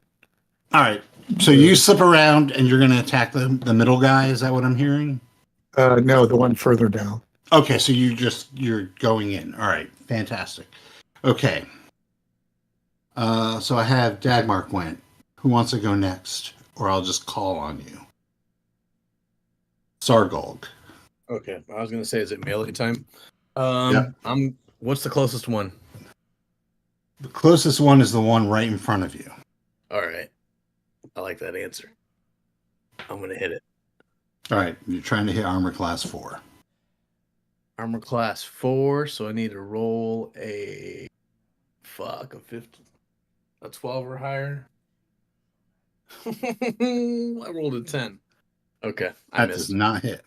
All right. So you slip around and you're going to attack the middle guy. Is that what I'm hearing? No, the one further down. Okay. So you're going in. All right. Fantastic. Okay. So I have Dagmark went. Who wants to go next? Or I'll just call on you. Sargolg. Okay, I was gonna say, is it melee time? Yep. What's the closest one? The closest one is the one right in front of you. All right, I like that answer. I'm gonna hit it. All right. You're trying to hit armor class 4. Armor class 4, so I need to roll a 15, a 12 or higher. I rolled a 10. Okay, I That does missed. not hit.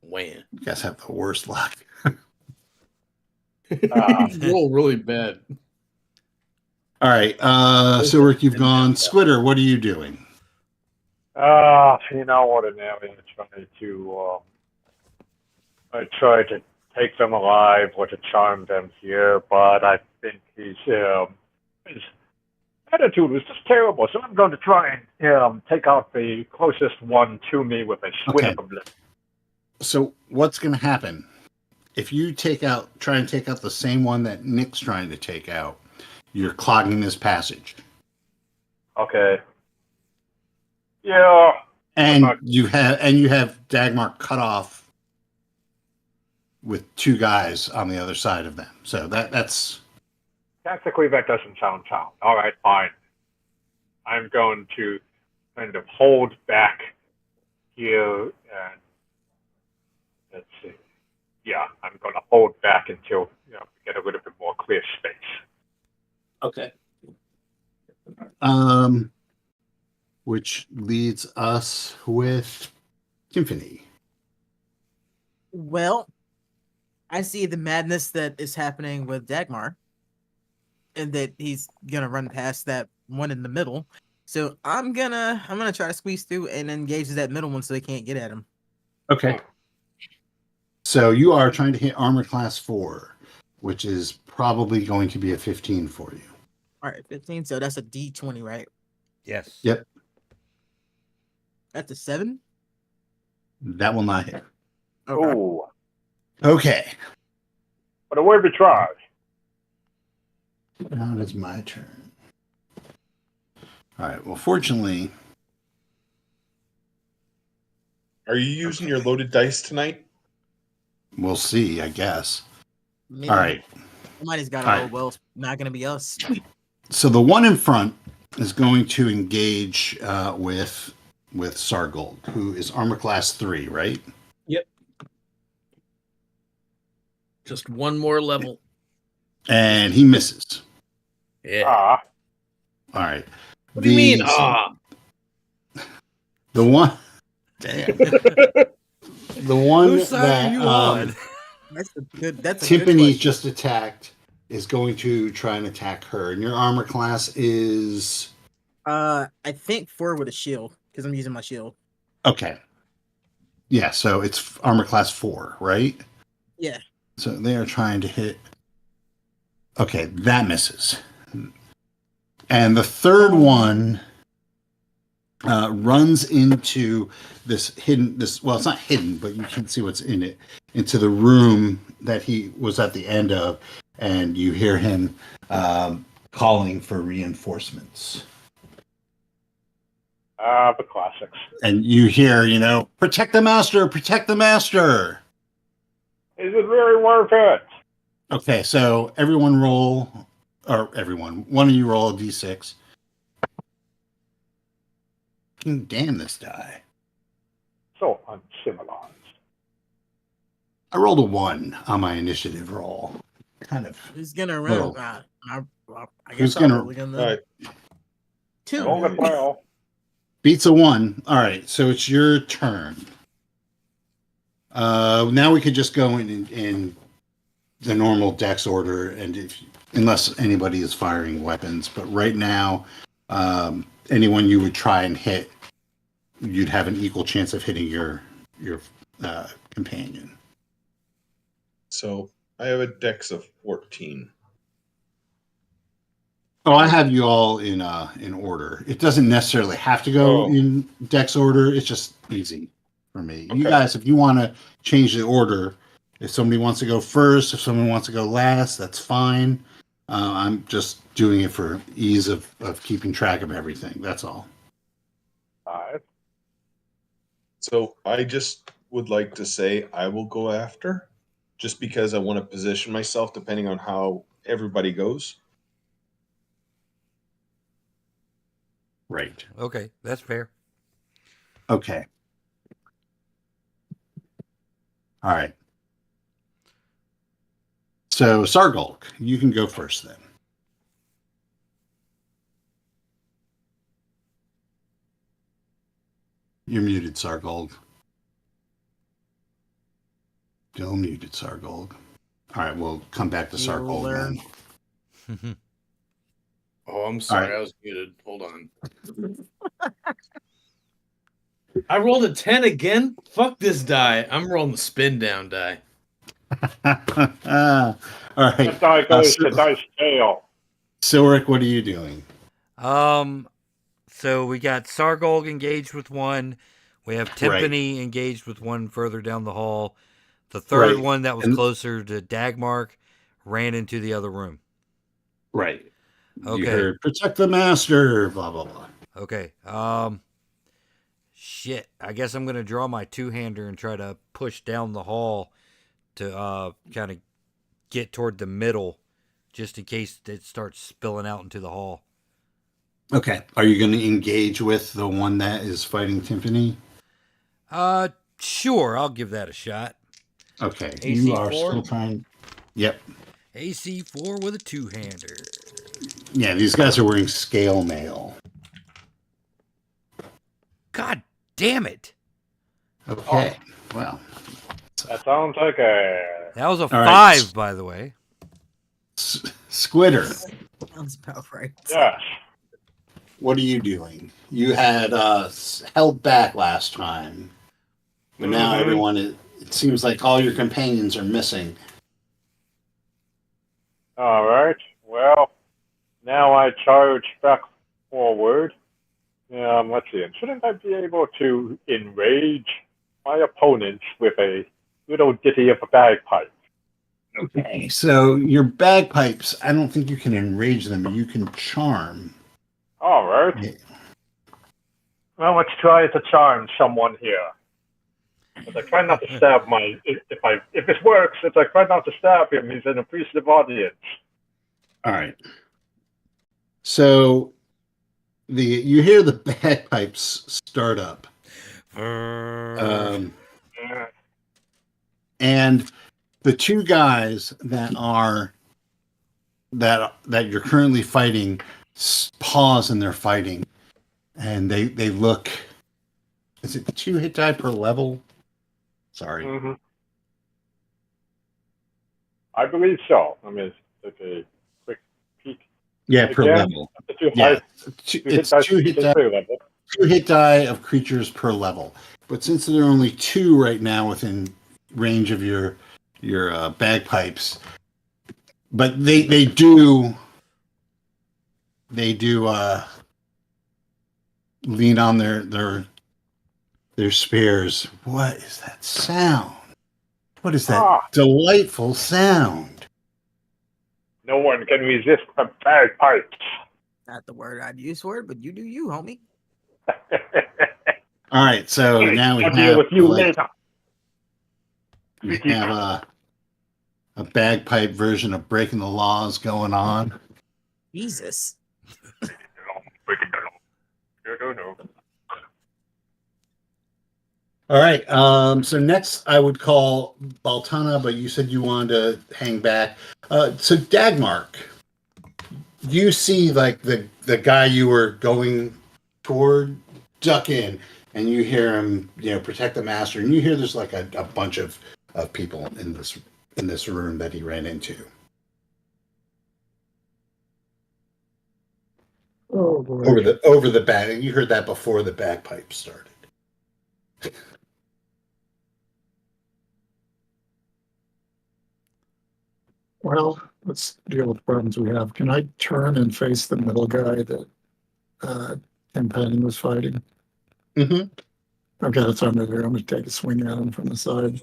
Wham. You guys have the worst luck. Roll really bad. All right. So Rick, you've gone. Squitter, what are you doing? You know, ordinarily I try to take them alive or to charm them here, but I think his attitude was just terrible. So I'm going to try and take out the closest one to me with a swing Okay. of a blade. So what's going to happen if you try and take out the same one that Nick's trying to take out? You're clogging this passage, Okay. Yeah. and Okay. you have Dagmar cut off with two guys on the other side of them. So that's Tactically, that doesn't sound sound. All right, fine. I'm going to kind of hold back here and let's see. Yeah, I'm going to hold back until we get a little bit more clear space. okay. Which leads us with Symphony. Well, I see the madness that is happening with Dagmar, and that he's gonna run past that one in the middle. So I'm gonna try to squeeze through and engage that middle one so they can't get at him. Okay. So you are trying to hit armor class 4, which is probably going to be a 15 for you. All right, 15. So that's a D20, right? Yes. Yep. That's a 7. That will not hit. Okay. Ooh. Okay. But away we try. Now it is my turn. All right. Well, fortunately, Are you using your loaded dice tonight? we'll see, I guess. Maybe All right. somebody's got All to right. roll well. It's not going to be us. So the one in front is going to engage with Sargold, who is armor class 3, right? Just one more level. And he misses. Yeah. Ah. All right. What do you mean? Ah. The one. Damn. The one Whose side that are you on? That's a good. That's a good Tiffany question. just attacked is going to try and attack her. And your armor class is I think 4 with a shield because I'm using my shield. okay. Yeah, so it's armor class 4, right? Yeah. So they are trying to hit. Okay, that misses. And the third one runs into this hidden. Well, it's not hidden, but you can see what's in it. Into the room that he was at the end of, and you hear him calling for reinforcements. The classics. And you hear, protect the master, protect the master. Is it really worth it? Okay, so one of you roll a d6. Damn this die. So uncivilized. I rolled a 1 on my initiative roll. Kind of. Who's gonna Little. run? I Who's guess I'll gonna- roll again All then. right. 2. Roll it well. Beats a 1. All right, so it's your turn. Now we could just go in the normal dex order, and unless anybody is firing weapons, but right now, anyone you would try and hit, you'd have an equal chance of hitting your companion. So I have a dex of 14. Oh, I have you all in order. It doesn't necessarily have to go in dex order. It's just easy for me. You Okay. guys, if you want to change the order, if somebody wants to go first, if someone wants to go last, that's fine. I'm just doing it for ease of keeping track of everything. That's all. 5. So I just would like to say I will go after, just because I want to position myself depending on how everybody goes. Right. Okay, that's fair. Okay. All right. So, Sargolk, you can go first then. You're muted, Sargolk. Still muted, Sargolk. All right, we'll come back to You'll Sargolk learn. then. Oh, I'm sorry. right. I was muted. Hold on. I rolled a 10 again? Fuck this die. I'm rolling the spin down die. All right. That die goes to dice jail. Silric, what are you doing? So we got Sargolg engaged with one. We have Timpani engaged with one further down the hall. The third Right. one that was And- closer to Dagmark ran into the other room. Right. Okay. You heard protect the master, blah, blah, blah. Okay. Shit. I guess I'm gonna draw my two-hander and try to push down the hall to kind of get toward the middle, just in case it starts spilling out into the hall. Okay. Are you going to engage with the one that is fighting Timpani? Sure. I'll give that a shot. Okay. AC You are 4? still trying. Yep. AC 4 with a two-hander. Yeah, these guys are wearing scale mail. God damn it. Okay. Well, That sounds like a. That was a right. 5, by the way. Squitter, Sounds about right. Yes. what are you doing? You had held back last time, but now Mhm. everyone it seems like all your companions are missing. All right. Well, now I charge back forward. Let's see. Shouldn't I be able to enrage my opponents with a little ditty of a bagpipe? Okay, so your bagpipes, I don't think you can enrage them. You can charm. All right. Yeah. Well, let's try to charm someone here. But I try not to stab my. If this works, I try not to stab him. He's an appreciative audience. All right. So you hear the bagpipes start up, and the two guys that you're currently fighting pause in their fighting, and they look. Is it 2 hit die per level? Sorry. Mm-hmm. I believe so. I mean, it's a quick peek. Yeah, per Again, level. Yeah, It's 2 hit die. per level. 2 hit die of creatures per level. But since there are only 2 right now within range of your bagpipes, but they do lean on their spears. What is that sound? What is that delightful sound? No one can resist the bagpipes. Not the word I'd use for it, but you do you, homie. All right, so now we I'll deal have with you later. we have a bagpipe version of Breaking the Laws going on. Jesus. Breaking the law. No. All right. So next I would call Baltana, but you said you wanted to hang back. So Dagmark, you see like the guy you were going toward duck in, and you hear him, protect the master, and you hear there's like a bunch of people in this room that he ran into. Oh boy. Over the bag. You heard that before the bagpipes started. Well, let's deal with the problems we have. Can I turn and face the middle guy that Tim Penning was fighting? Mm-hmm. Okay, that's what I'm gonna do. I'm gonna take a swing at him from the side.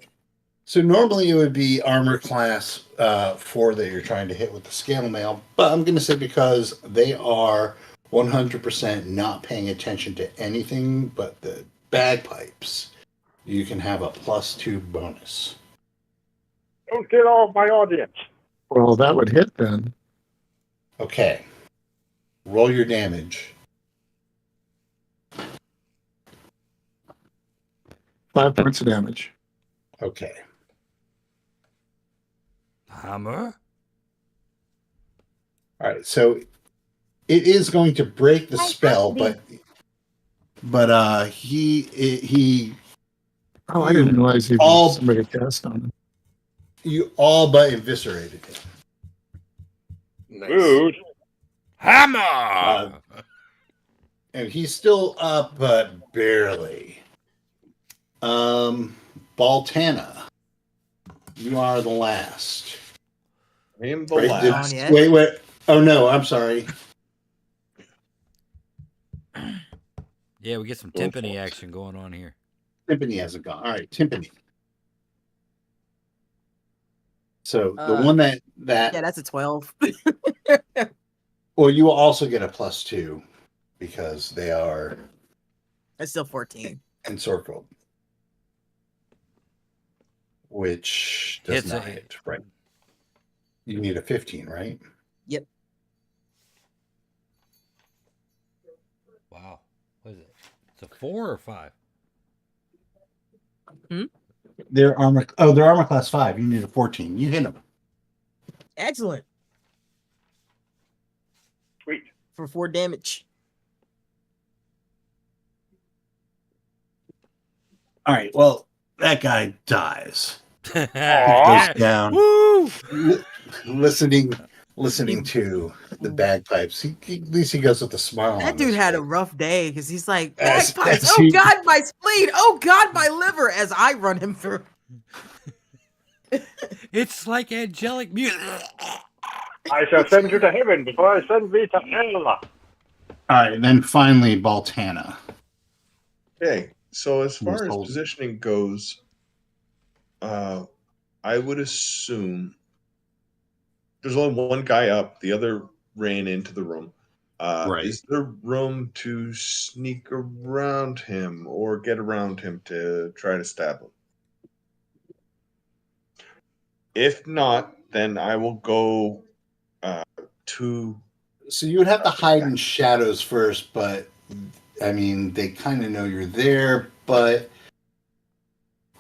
So normally it would be armor class 4 that you're trying to hit with the scale mail, but I'm going to say because they are 100% not paying attention to anything but the bagpipes, you can have a +2 bonus. Don't get all of my audience. Well, that would hit then. Okay. Roll your damage. 5 points of damage. Okay. Hammer. All right. So it is going to break the spell, but he Oh, I didn't realize he all- was somebody cast on him. you all but eviscerated him. Nice. Rude. Hammer. And he's still up, but barely. Baltana, you are the last. I am the Right, last. yet? Wait. Oh no, I'm sorry. Yeah, we get some timpani action going on here. Timpani hasn't gone. All right, Timpani. So the Uh, one that Yeah, that's a 12. well, you will also get a +2 because they are That's still 14. encircled, which does Hits not a- hit. Right. You need a 15, right? Yep. Wow. What is it? It's a 4 or 5? They're armor class 5. You need a 14. You hit them. Excellent. Sweet. For 4 damage. All right. Well, that guy dies. Aw. Goes down. Woo! Listening to the bagpipes. At least he goes with a smile. That on dude his had a face. rough day because he's like, As- bagpipes. as Oh he- God, my spleen. Oh God, my liver. As I run him through. It's like angelic music. I shall send you to heaven before I send thee to hell. All right, and then finally Baltana. Okay, so as Who was far as holding. positioning goes, I would assume there's only one guy up. The other ran into the room. Right. Is there room to sneak around him or get around him to try to stab him? If not, then I will go to. So you would have to hide in shadows first, but I mean, they kind of know you're there, but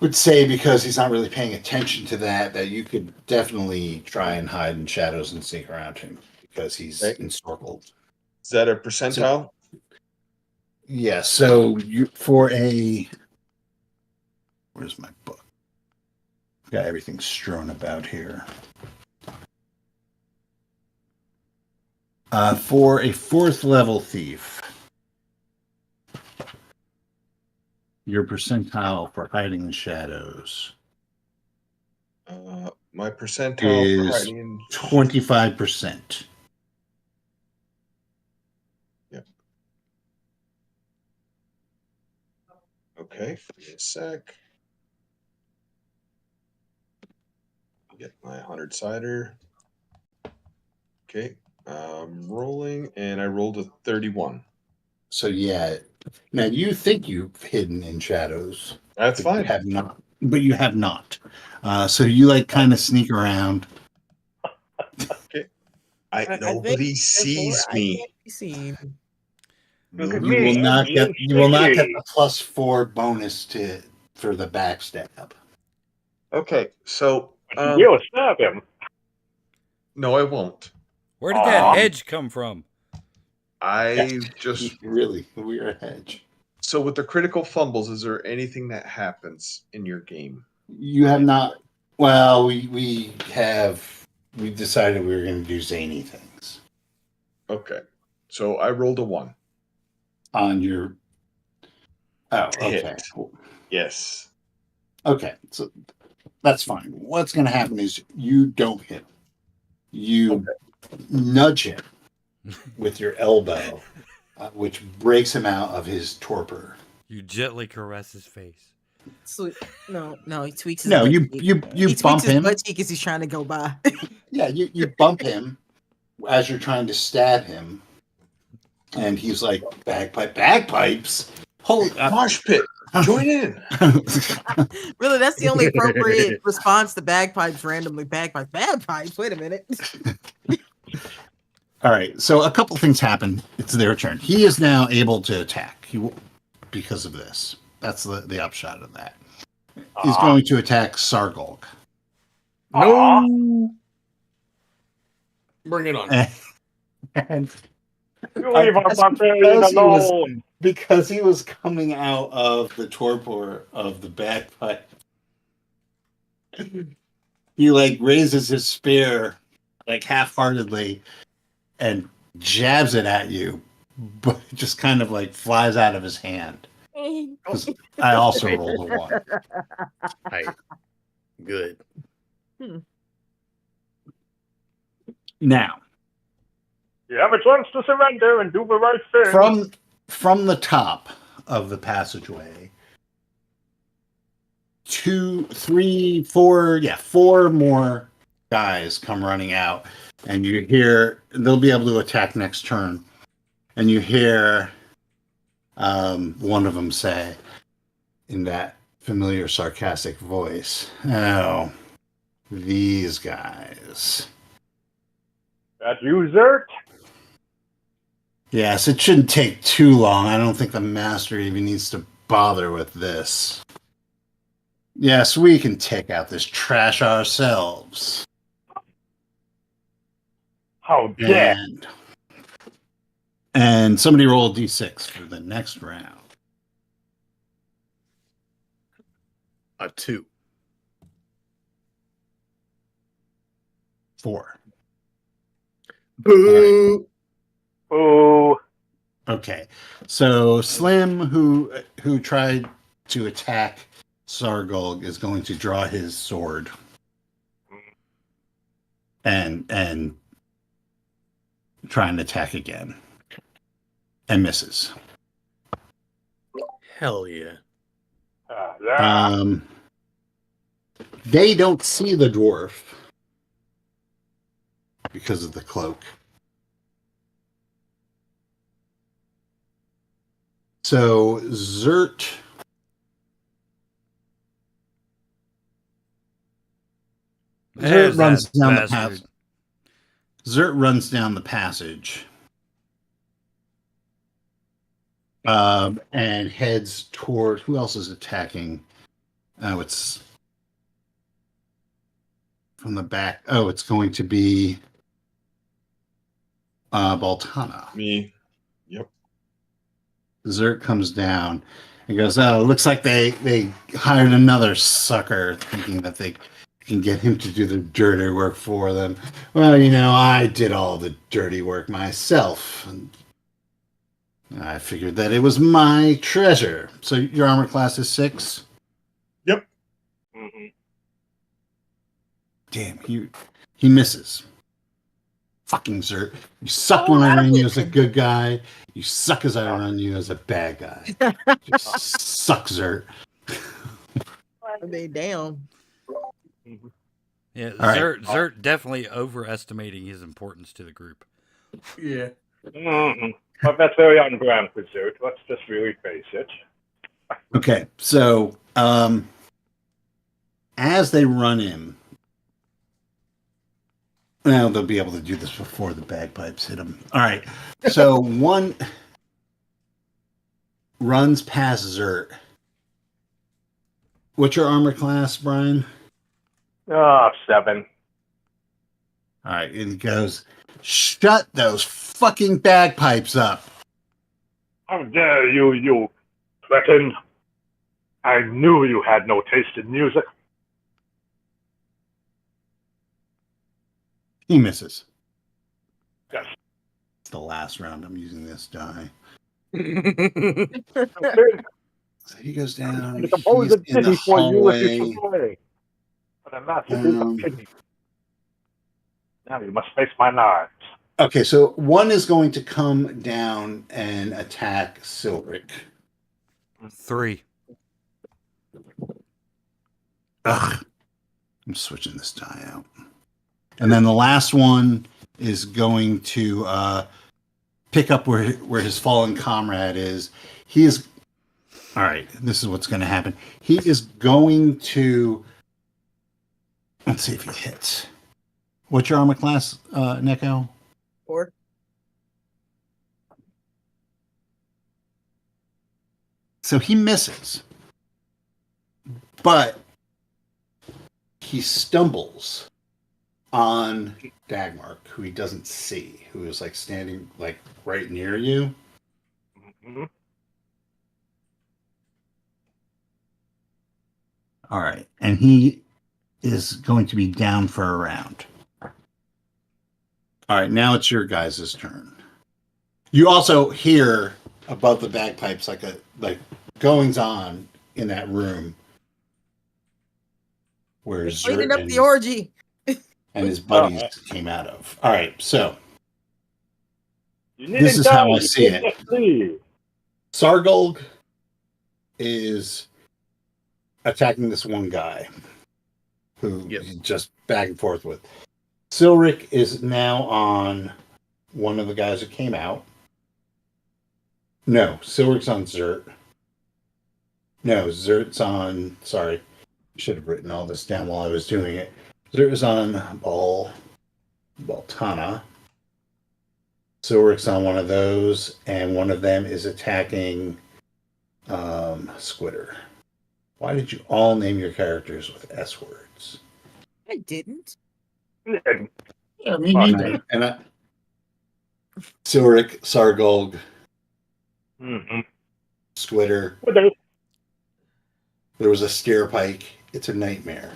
would say because he's not really paying attention to that you could definitely try and hide in shadows and sneak around him because he's Okay. encircled. Is that a percentile? Yeah, so you for a where's my book? Got everything strewn about here. For a 4th level thief, your percentile for hiding in shadows My percentile for is hiding in 25%. Okay, give me a sec. Get my 100 cider. Okay, rolling, and I rolled a 31. So yeah, now you think you've hidden in shadows, That's but you fine. have not. But you have not. So you like kind of sneak around. Nobody sees I me. can't be seen. Look at You me, will I'm not get. being You will not get sneaky. the +4 bonus for the backstab. Okay, so You'll stab him. no, I won't. Where did that hedge come from? I just Really weird hedge. so with the critical fumbles, is there anything that happens in your game? You have not. Well, we decided we were going to do zany things Okay, so I rolled a 1. on your. Oh, Hit. okay. Yes. Okay, so that's fine. What's going to happen is you don't hit him. You nudge him with your elbow, which breaks him out of his torpor. You gently caress his face. Sweet. No, he tweaks his No, butt you cheek. you He you tweaks bump his him. butt cheek as he's trying to go by. Yeah, you bump him as you're trying to stab him, and he's like, bagpipes. Holy Mosh pit. Join in. Really, that's the only appropriate response to bagpipes randomly. Bagpipes. Wait a minute. All right, so a couple things happen. It's their turn. He is now able to attack because of this. That's the upshot of that. He's going to attack Sargolg. No. Bring it on. And You leave our barbarian alone. because he was coming out of the torpor of the bagpipe, he like raises his spear like half-heartedly and jabs it at you, but it just kind of like flies out of his hand. 'Cause I also rolled a 1. Hey, good. Now, You have a chance to surrender and do the right thing. from the top of the passageway, 2, 3, 4, 4 more guys come running out, and you hear they'll be able to attack next turn, and you hear one of them say in that familiar sarcastic voice, "Oh, these guys." That you, Zert? Yes, it shouldn't take too long. I don't think the master even needs to bother with this. Yes, we can take out this trash ourselves. How dare! And somebody roll a d6 for the next round. A 2. 4. Boo. Boo. Okay, so Slim, who tried to attack Sargolg, is going to draw his sword and try and attack again. And misses. Hell yeah. Yeah. They don't see the dwarf because of the cloak. So Zert There's runs that down the bastard. passage. Zert runs down the passage. And heads toward who else is attacking? Oh, it's from the back. Oh, it's going to be Baltana. Me. Yep. Zert comes down and goes, "Oh, looks like they hired another sucker, thinking that they can get him to do the dirty work for them. Well, I did all the dirty work myself, and I figured that it was my treasure." So your armor class is 6. Yep. Mm-hmm. Damn, he misses. Fucking Zert. You suck Oh, when I that'll run you be as a good. good guy. You suck as I run you as a bad guy. Just suck, Zert. I mean, damn. Yeah, All right. Zert definitely overestimating his importance to the group. Yeah. Mm-hmm. But that's very on brand for Zoot. Let's just really face it. Okay, so as they run in, well, they'll be able to do this before the bagpipes hit them. All right, so one runs past Zert. What's your armor class, Brian? 7. All right, and he goes, "Shut those fucking bagpipes up." How dare you, you cretin! I knew you had no taste in music. He misses. Yes. It's the last round I'm using this die. Okay. So he goes down. I compose He's a in the ditty for you if hallway. you play. But a masterpiece of kidney. Now you must face my knives. Okay, so one is going to come down and attack Silric. 3. Ugh. I'm switching this die out. And then the last one is going to pick up where his fallen comrade is. He is... All right, this is what's going to happen. He is going to... Let's see if he hits. What's your armor class, Neko? 4. So he misses. But he stumbles on Dagmark, who he doesn't see, who is like standing like right near you. Mm-hmm. All right. And he is going to be down for a round. All right, now it's your guys' turn. You also hear above the bagpipes like goings on in that room where Cleaning Zert up the orgy. and his buddies came out of. All right, so You this is how I you see need it. to flee. Sargolg is attacking this one guy who he's just back and forth with. Silric is now on one of the guys who came out. No, Silric's on Zert. No, Zert's on... Sorry. Should have written all this down while I was doing it. Zert is on Baltana. Silric's on one of those, and one of them is attacking Squitter. Why did you all name your characters with S words? I didn't. Yeah, me neither. And Silric, Sargolg, Mm-hmm. Squitter. There was a scare pike. It's a nightmare.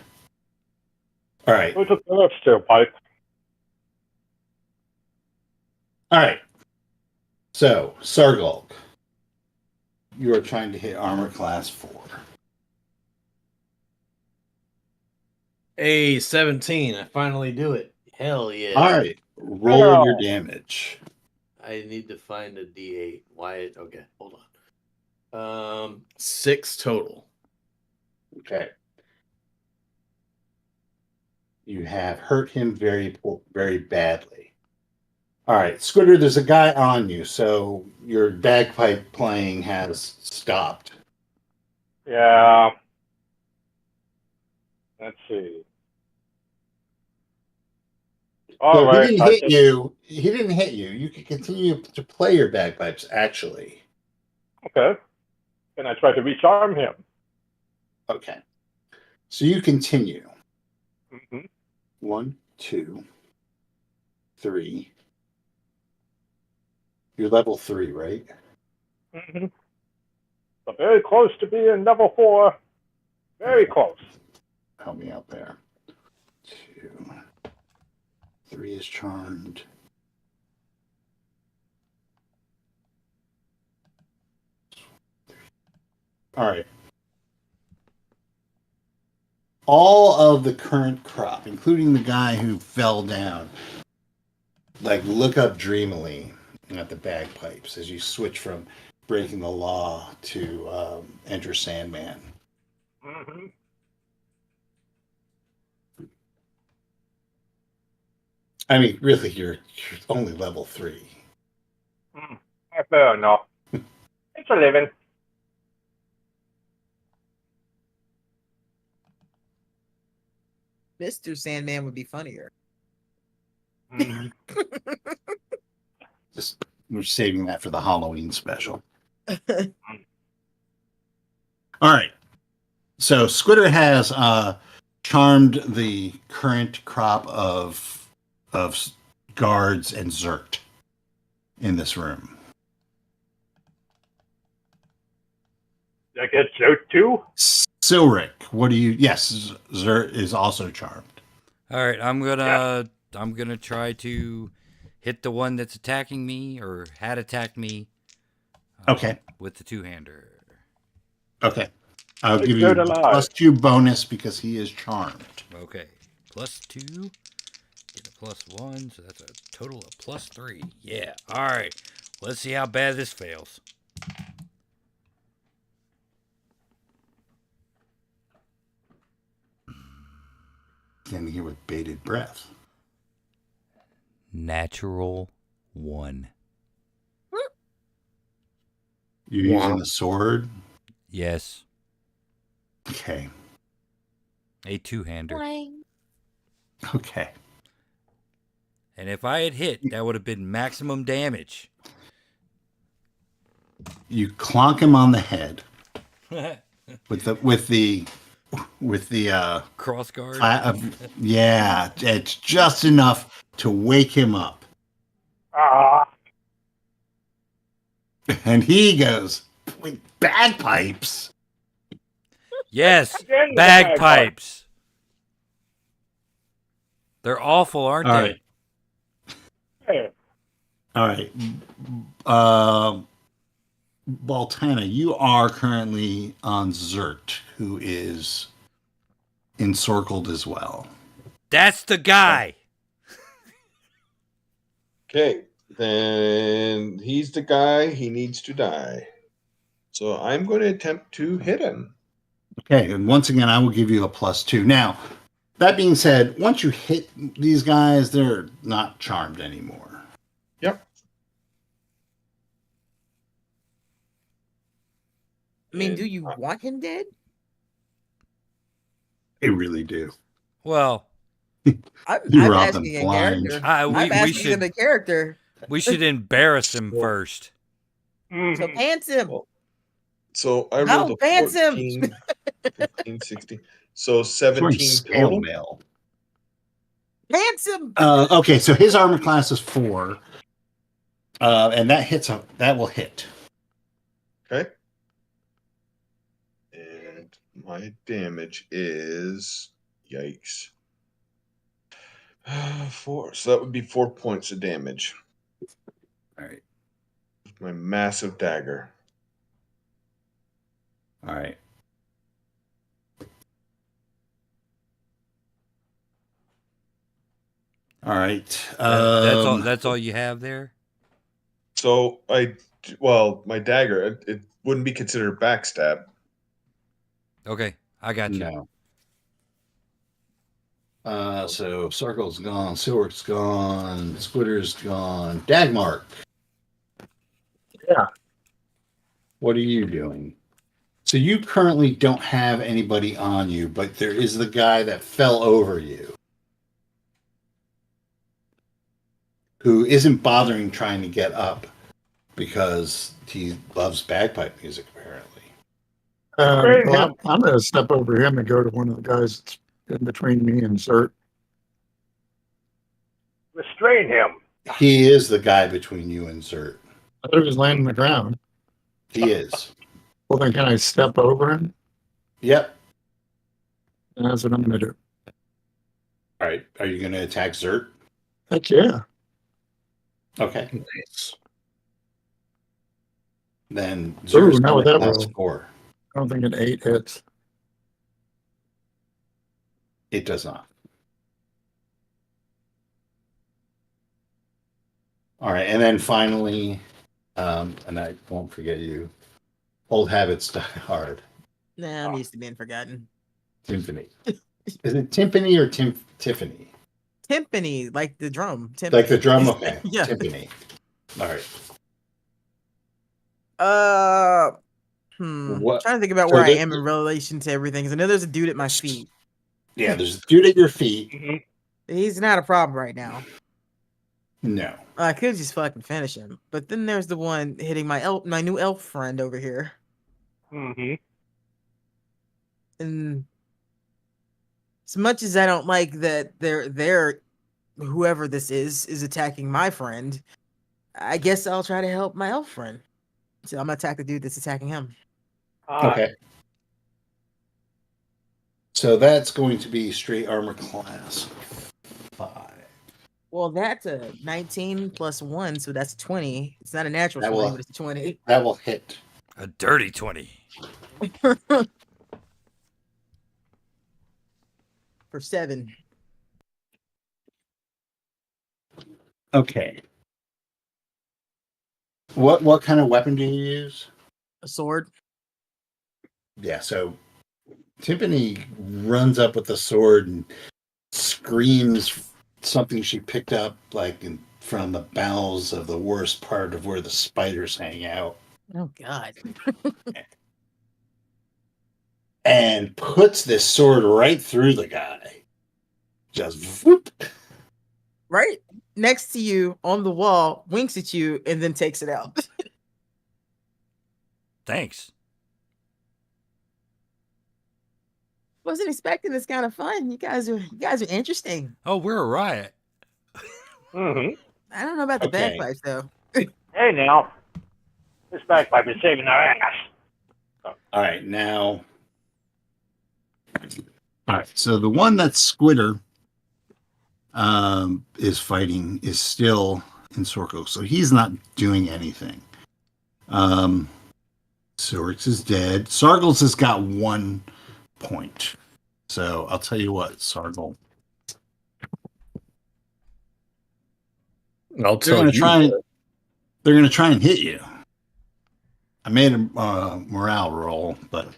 All right. Go to the left, still, Pike. All right. So, Sargolg, you are trying to hit armor class 4. Hey, 17. I finally do it. Hell yeah. All right. Roll your damage. I need to find a D8. Why? Okay, hold on. 6 total. Okay. You have hurt him very badly. All right, Squitter, there's a guy on you, so your bagpipe playing has stopped. Yeah. Let's see. All So right. he didn't hit you. He didn't hit you. You can continue to play your bagpipes, actually. Okay. Can I try to rearm him? Okay. So you continue. Mm-hmm. 1, 2, 3. You're level 3, right? Mm-hmm. So very close to being level 4. Very close. Help me out there. 2. 3 is charmed. All right. All of the current crop, including the guy who fell down, like look up dreamily at the bagpipes as you switch from breaking the law to enter Sandman. Mm-hmm. I mean, really, you're only level 3. Fair enough. It's a living. Mr. Sandman would be funnier. Mm-hmm. Just we're saving that for the Halloween special. All right. So Squitter has charmed the current crop of guards and Zert in this room. Did I get joked too? Silric, what do you? Yes, Zert is also charmed. All right, I'm gonna try to hit the one that's attacking me or had attacked me. Okay. With the two-hander. Okay. I'll He's give you still alive. +2 bonus because he is charmed. Okay, +2. Get a +1, so that's a total of +3. Yeah. All right. Let's see how bad this fails. Standing here with bated breath. Natural 1. You're using a sword? Yes. Okay. A two-hander. Okay. And if I had hit, that would have been maximum damage. You clonk him on the head with the cross guard. Yeah, it's just enough to wake him up. And he goes, with bagpipes. Yes, bagpipes. They're awful, aren't they? Hey. All right. Baltana, you are currently on Zert, who is encircled as well. That's the guy. Okay, then he's the guy. He needs to die. So I'm going to attempt to hit him. Okay, and once again, I will give you a +2. Now, that being said, once you hit these guys, they're not charmed anymore. Yep. I mean, do you want him dead? They really do. Well, I'm asking in character. I'm asking in the character. We should embarrass him first. So pants him. So I rolled a pants 14, him. 15, 16. So 17 total. Mail. Pants him. Okay, so his armor class is 4. And that will hit. Okay. And my damage is yikes. 4. So that would be 4 points of damage. All right. My massive dagger. All right. All right. That's all you have there. So my dagger, it wouldn't be considered backstab. Okay, I got you. No. So Circle's gone, Silver's gone, Squitter's gone. Dagmark. Yeah. What are you doing? So you currently don't have anybody on you, but there is the guy that fell over you who isn't bothering trying to get up because he loves bagpipe music, apparently. Well, I'm going to step over him and go to one of the guys that's in between me and Zert. Restrain him. He is the guy between you and Zert. I thought he was laying on the ground. He is. Well, then can I step over him? Yep. And that's what I'm going to do. All right. Are you going to attack Zert? Heck yeah. Okay. Nice. Then Ooh, Zert's not with going that to roll. score. I don't think an 8 hits. It does not. All right. And then finally, and I won't forget you, old habits die hard. Nah, I'm used to being forgotten. Timpani. Is it Timpani or Tiffany? Timpani, like the drum. Timpani. Like the drum? Okay. Yeah. Timpani. All right. What- Trying to think about so where I this- am in relation to everything. 'Cause I know there's a dude at my feet. Yeah, there's a dude at your feet. He's not a problem right now. No. I could just fucking finish him. But then there's the one hitting my new elf friend over here. Mm-hmm. And as much as I don't like that they're whoever this is attacking my friend, I guess I'll try to help my elf friend. So I'm gonna attack the dude that's attacking him. Okay. So that's going to be straight armor class 5. Well, that's a 19 plus 1, so that's 20. It's not a natural That 20, will- but it's a 20. That will hit. A dirty 20. For 7. Okay. What kind of weapon do you use? A sword. Yeah, so Tiffany runs up with the sword and screams something she picked up from the bowels of the worst part of where the spiders hang out, Oh god. and puts this sword right through the guy. Just whoop. Right next to you on the wall, winks at you, and then takes it out. Thanks. Wasn't expecting this kind of fun. You guys are interesting. Oh, we're a riot. Mm-hmm. I don't know about the Okay. bagpipes though. Hey now, this bagpipe is saving our ass. All right, now. All right, so the one that Squitter is fighting is still in Sorko, so he's not doing anything. Sorix is dead. Sargles has got 1 point. So I'll tell you what, Sargle. I'll They're tell gonna you. try. They're gonna try and hit you. I made a morale roll, but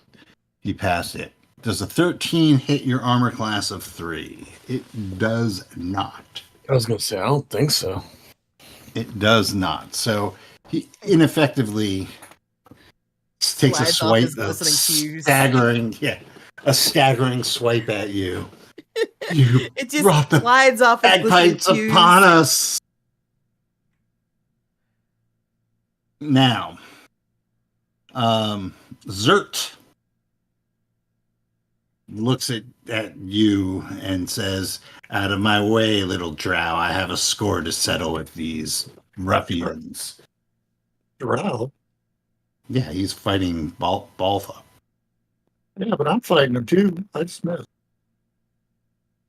you passed it. Does a 13 hit your armor class of 3? It does not. I was gonna say I don't think so. It does not. So he ineffectively takes a Slides off swipe, his glistening shoes. a staggering swipe at you. You It just brought the slides off his glistening bagpipes shoes. upon us. Now, Zert looks at you and says, "Out of my way, little drow. I have a score to settle with these ruffians." Drow? Yeah, he's fighting Baltha. Yeah, but I'm fighting him too. I just missed.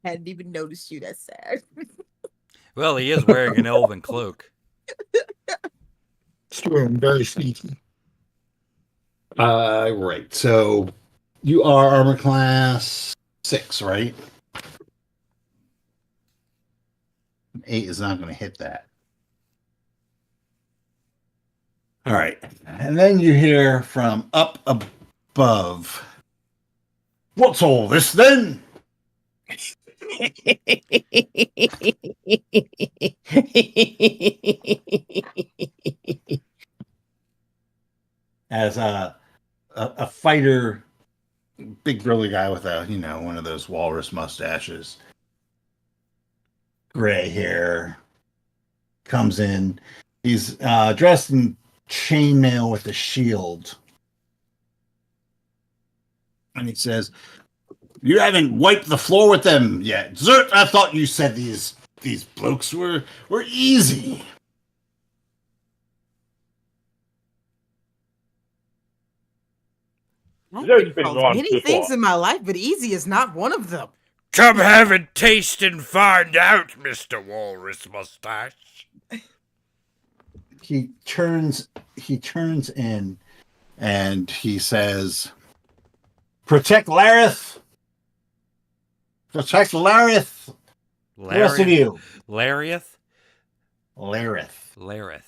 Hadn't even noticed you. That's sad. Well, he is wearing an elven cloak. It's true. I'm very sneaky. Right. So you are armor class 6, right? An 8 is not going to hit that. All right. And then you hear from up above. What's all this then? As a fighter, big burly guy with one of those walrus mustaches, gray hair, comes in. He's dressed in chainmail with a shield. And he says, "You haven't wiped the floor with them yet. Zert, I thought you said these blokes were easy." I've There's been been called one many before. things in my life, but easy is not one of them. Come have a taste and find out, Mr. Walrus Mustache. He turns in and he says, "Protect Lareth. Protect Lareth. The rest of you." Lariath? Lareth. Lareth.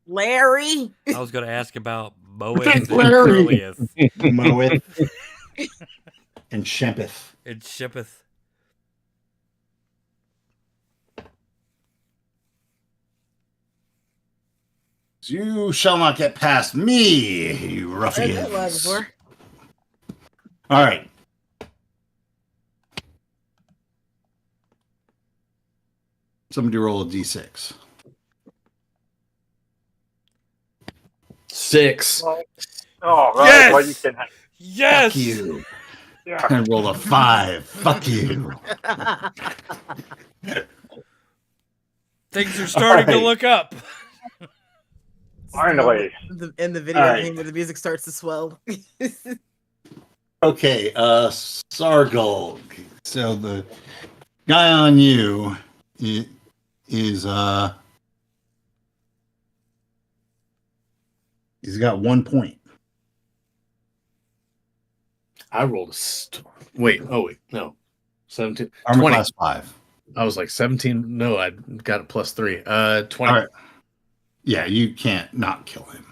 Larry. I was going to ask about Moeth Protect and Larry. Curlieth Moeth and Shempeth. and Shippeth. "You shall not get past me, you I heard that line ruffians." before. All right. Somebody roll a d6. 6. Oh, right. Yes! Well, you can have, Yes! Fuck you. yeah. I rolled a 5. Fuck you. Things are starting to Alright. look up. Finally. In the video Alright. game where the music starts to swell. Okay, Sargol. So the guy on you is he's got 1 point. I rolled wait, no. 17. Armor 20. class 5. I was like 17. No, I got a +3. 20. All right. Yeah, you can't not kill him.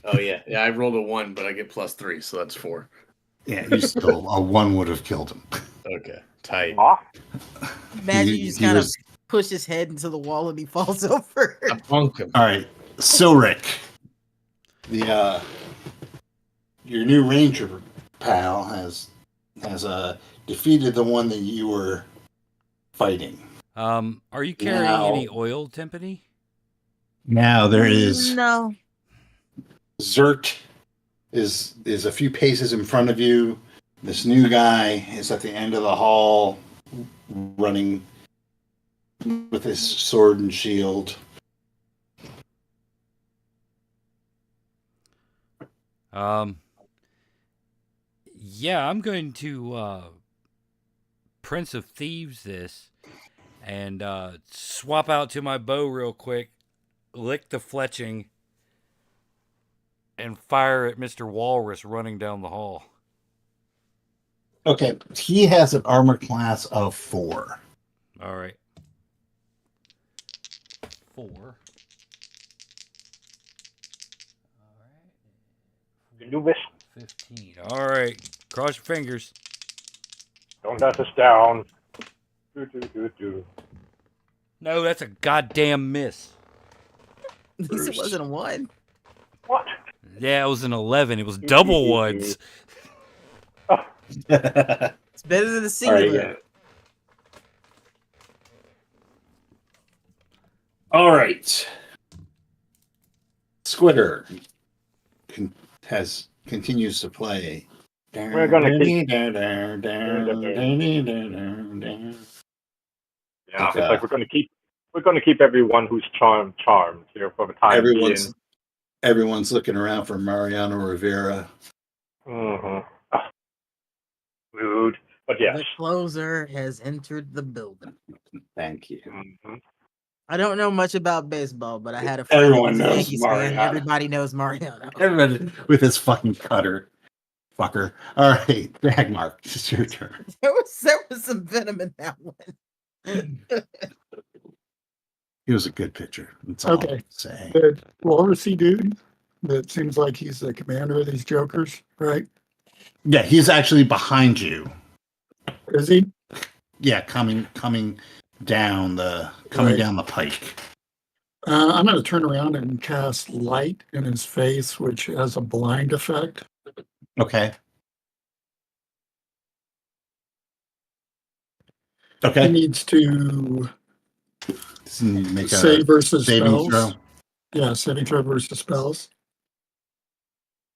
Oh yeah. Yeah, I rolled a 1, but I get +3, so that's 4. Yeah, you still a 1 would have killed him. Okay. Tight. Aw. Imagine He- you just he kind of was- push his head into the wall and he falls over. I punked him. All right, Silric, the your new ranger pal has defeated the one that you were fighting. Are you carrying Now- any oil, Timpani? Now there is No. Zert is a few paces in front of you. This new guy is at the end of the hall, running with his sword and shield. Yeah, I'm going to Prince of Thieves this and swap out to my bow real quick, lick the fletching, and fire at Mr. Walrus running down the hall. Okay, he has an armor class of 4. All right. 4. All right. You can do this. 15. All right. Cross your fingers. Don't let us down. Do. No, that's a goddamn miss. At least it wasn't a 1. What? Yeah, it was an 11. It was double ones. It's better than a singular. All right. Squitter continues to play. We're gonna keep. Yeah, Yeah, it's like we're gonna keep everyone who's charmed here for the time everyone's looking around for Mariano Rivera. being. Rude, but yes. The closer has entered the building. Thank you. Mhm. I don't know much about baseball, but I had a friend Everyone who was a knows Yankees fan. Mariano. Everybody knows Mariano. Everybody with his fucking cutter. Fucker. All right, Dragmark, it's your turn. There was some venom in that one. He was a good pitcher. That's all Okay. I'm saying. The Walrusy dude that seems like he's the commander of these jokers, right? Yeah, he's actually behind you. Is he? Yeah, coming down the Right. down the pike. I'm going to turn around and cast light in his face, which has a blind effect. Okay. He Okay. needs to Does he need to make save a versus saving spells. throw? Yeah, saving throw versus spells.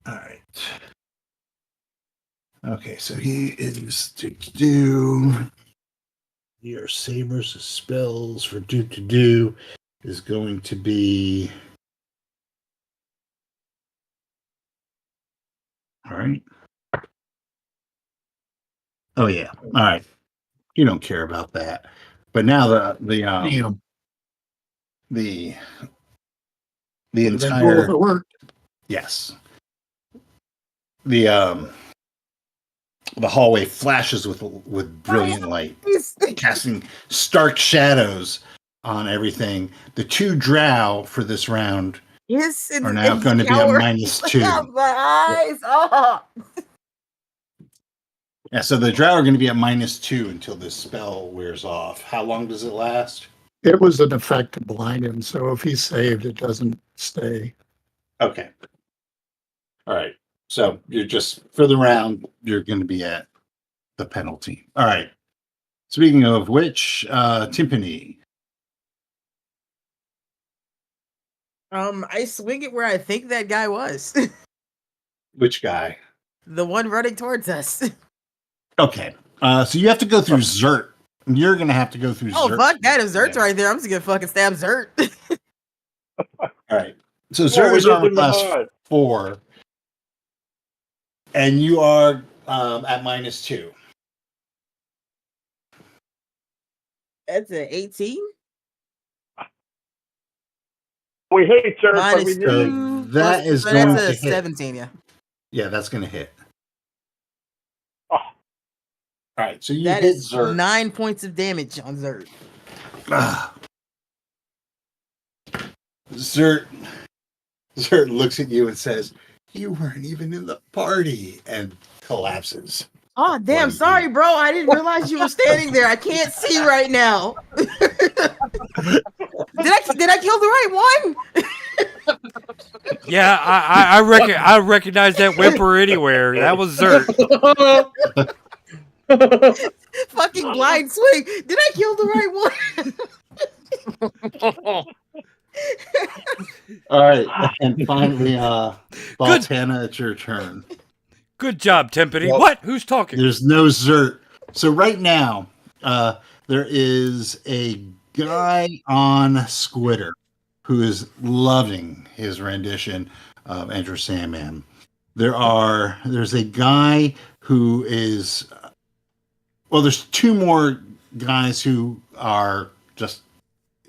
All right. Okay, so he is to do your savers of spells for do is going to be all right. Oh yeah. All right. You don't care about that. But now the Damn. the Would have been cool if entire it worked. yes. The hallway flashes with brilliant light, casting stark shadows on everything. The 2 drow for this round Yes, and, are now going to be a -2. My eyes. Oh. Yeah, so the drow are going to be at -2 until this spell wears off. How long does it last? It was an effect to blind him, so if he's saved, it doesn't stay. Okay. All right. So you're just for the round, you're going to be at the penalty. All right. Speaking of which, Timpani. I swing it where I think that guy was. Which guy? The one running towards us. Okay. So you have to go through Zert. You're going to have to go through Oh, Zert. fuck that. If Zert's right there, I'm just gonna fucking stab Zert. All right. So Oh, Zert we is did armor him class hard. 4. And you are at -2. That's an 18. We hate Jared, but we Minus need So it. 2. that plus, is so going that's to a hit. 17, yeah. Yeah, that's going to hit. Oh, All right. So you That hit is Zert. 9 points of damage on Zert. Ah. Zert looks at you and says, "You weren't even in the party," and collapses. Oh, damn. Bloody Sorry, heat. bro. I didn't realize you were standing there. I can't see right now. Did I kill the right one? Yeah, I recognize that whimper anywhere. That was Zert. Fucking blind swing. Did I kill the right one? All right, and finally, Baltana, it's your turn. Good job, Timpani. Well- What? Who's talking? There's no Zert. So right now, there is a guy on Squitter who is loving his rendition of Enter Sandman. There's a guy who is there's 2 more guys who are just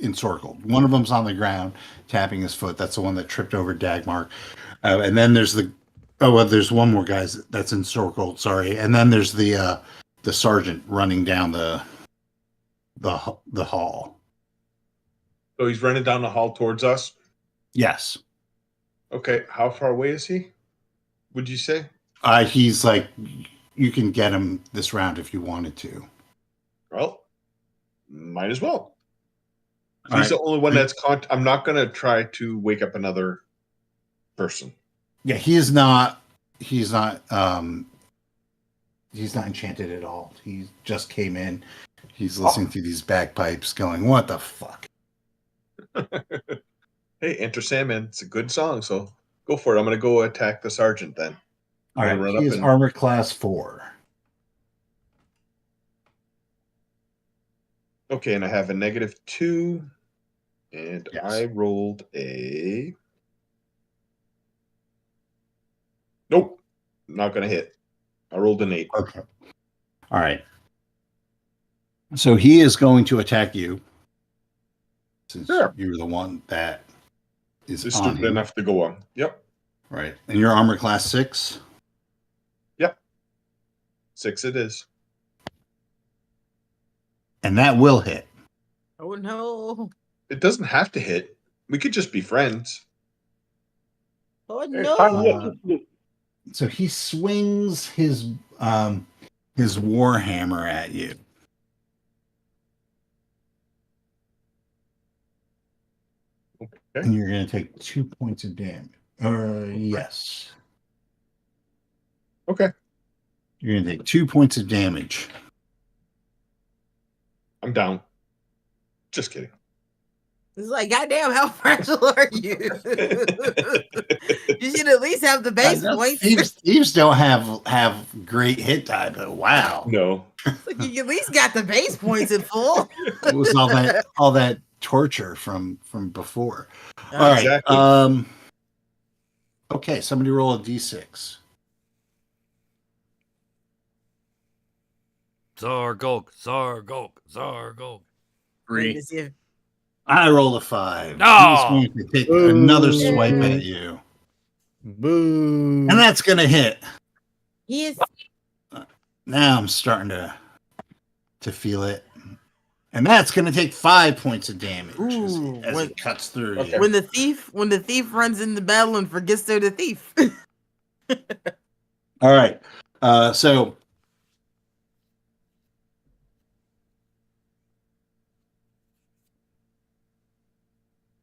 encircled. One of them's on the ground tapping his foot. That's the one that tripped over Dagmar. And then there's there's one more guy that's encircled. Sorry. And then there's the sergeant running down the hall. So he's running down the hall towards us. Yes. Okay, how far away is he? Would you say? He's like, you can get him this round if you wanted to. Well, might as well. All He's right. the only one that's I'm not going to try to wake up another person. Yeah, he's not enchanted at all. He just came in. He's listening to these bagpipes going, "What the fuck?" Hey, Enter Sandman. It's a good song, so go for it. I'm going to go attack the sergeant then. All right, Run he up is and- armor class 4. Okay, and I have a -2, and Yes. I rolled a. Nope, not going to hit. I rolled an 8. Okay. All right. So he is going to attack you, since Sure. you're the one that is Is on stupid him. enough to go on. Yep, Right. And you're armor class 6. 6 it is. And that will hit. Oh no. It doesn't have to hit. We could just be friends. Oh It's time to no. get to sleep. So he swings his war hammer at you. And you're going to take 2 points of damage. Yes. Okay. You're going to take 2 points of damage. I'm down. Just kidding. It's like, goddamn, how fragile are you? You should at least have the base points. Thieves don't have great hit die, but wow. No. Like, you at least got the base points in full. It was all that torture from before. All right. Exactly. Okay, somebody roll a d6. Zargulk, Zargulk, Zargulk. 3. I rolled a 5. No! He's going to take another swipe at you. Boo. And that's going to hit. Yes. Now I'm starting to feel it. And that's going to take 5 points of damage as it cuts through you. When the thief runs into battle and forgets they're the thief. All right. So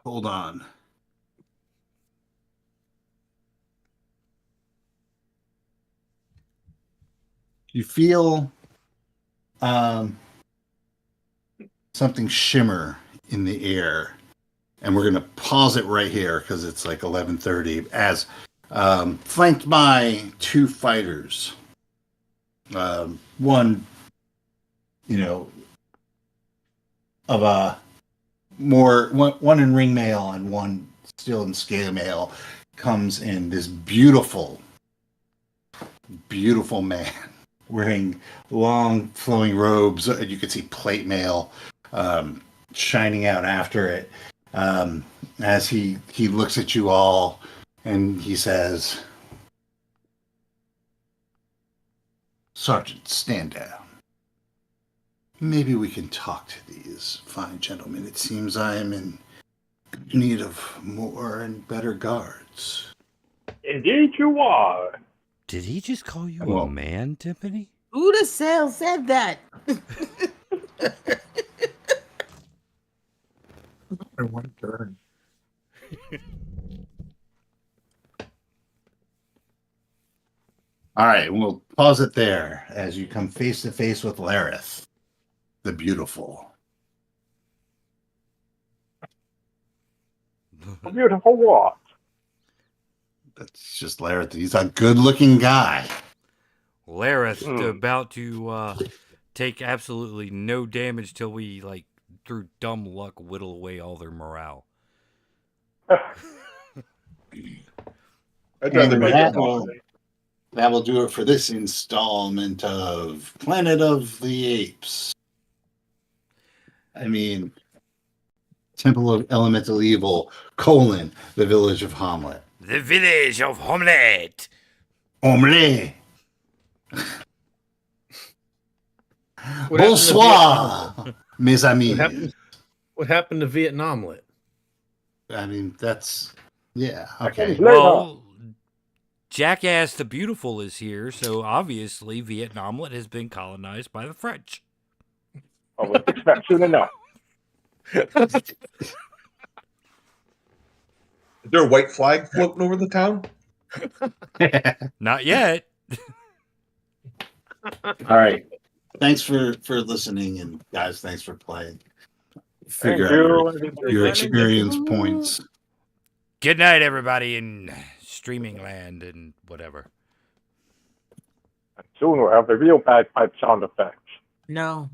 hold on. You feel something shimmer in the air, and we're going to pause it right here because it's like 11:30. As flanked by 2 fighters, one, of a one in ring mail and one still in scale mail, comes in this beautiful man wearing long flowing robes. You could see plate mail shining out after it, as he looks at you all and he says, "Sergeant, stand down. Maybe we can talk to these fine gentlemen. It seems I am in need of more and better guards." Indeed you are. Did he just call you Well- a man, Tiffany? Who the hell said that? I want to turn. All right, we'll pause it there as you come face to face with Lareth, the beautiful. A beautiful what? That's just Lareth. He's a good-looking guy. Lareth about to take absolutely no damage till we, like, through dumb luck, whittle away all their morale. I'd rather And make that it will, that will do it for this installment of Planet of the Apes. I mean, Temple of Elemental Evil, the Village of Hommlet. The village of Hommlet! Hommlet! What happened to Bonsoir, mes amis. What happened to Vietnamlet? I mean, that's, yeah, okay. Later. Well, Jackass the Beautiful is here, so obviously Vietnamlet has been colonized by the French. I will fix that soon enough. Is there a white flag floating over the town? Not yet. All right. Thanks for listening, and guys, thanks for playing. Figure out your experience points. Good night, everybody in streaming land and whatever. Soon we'll have the real bagpipe sound effects. No.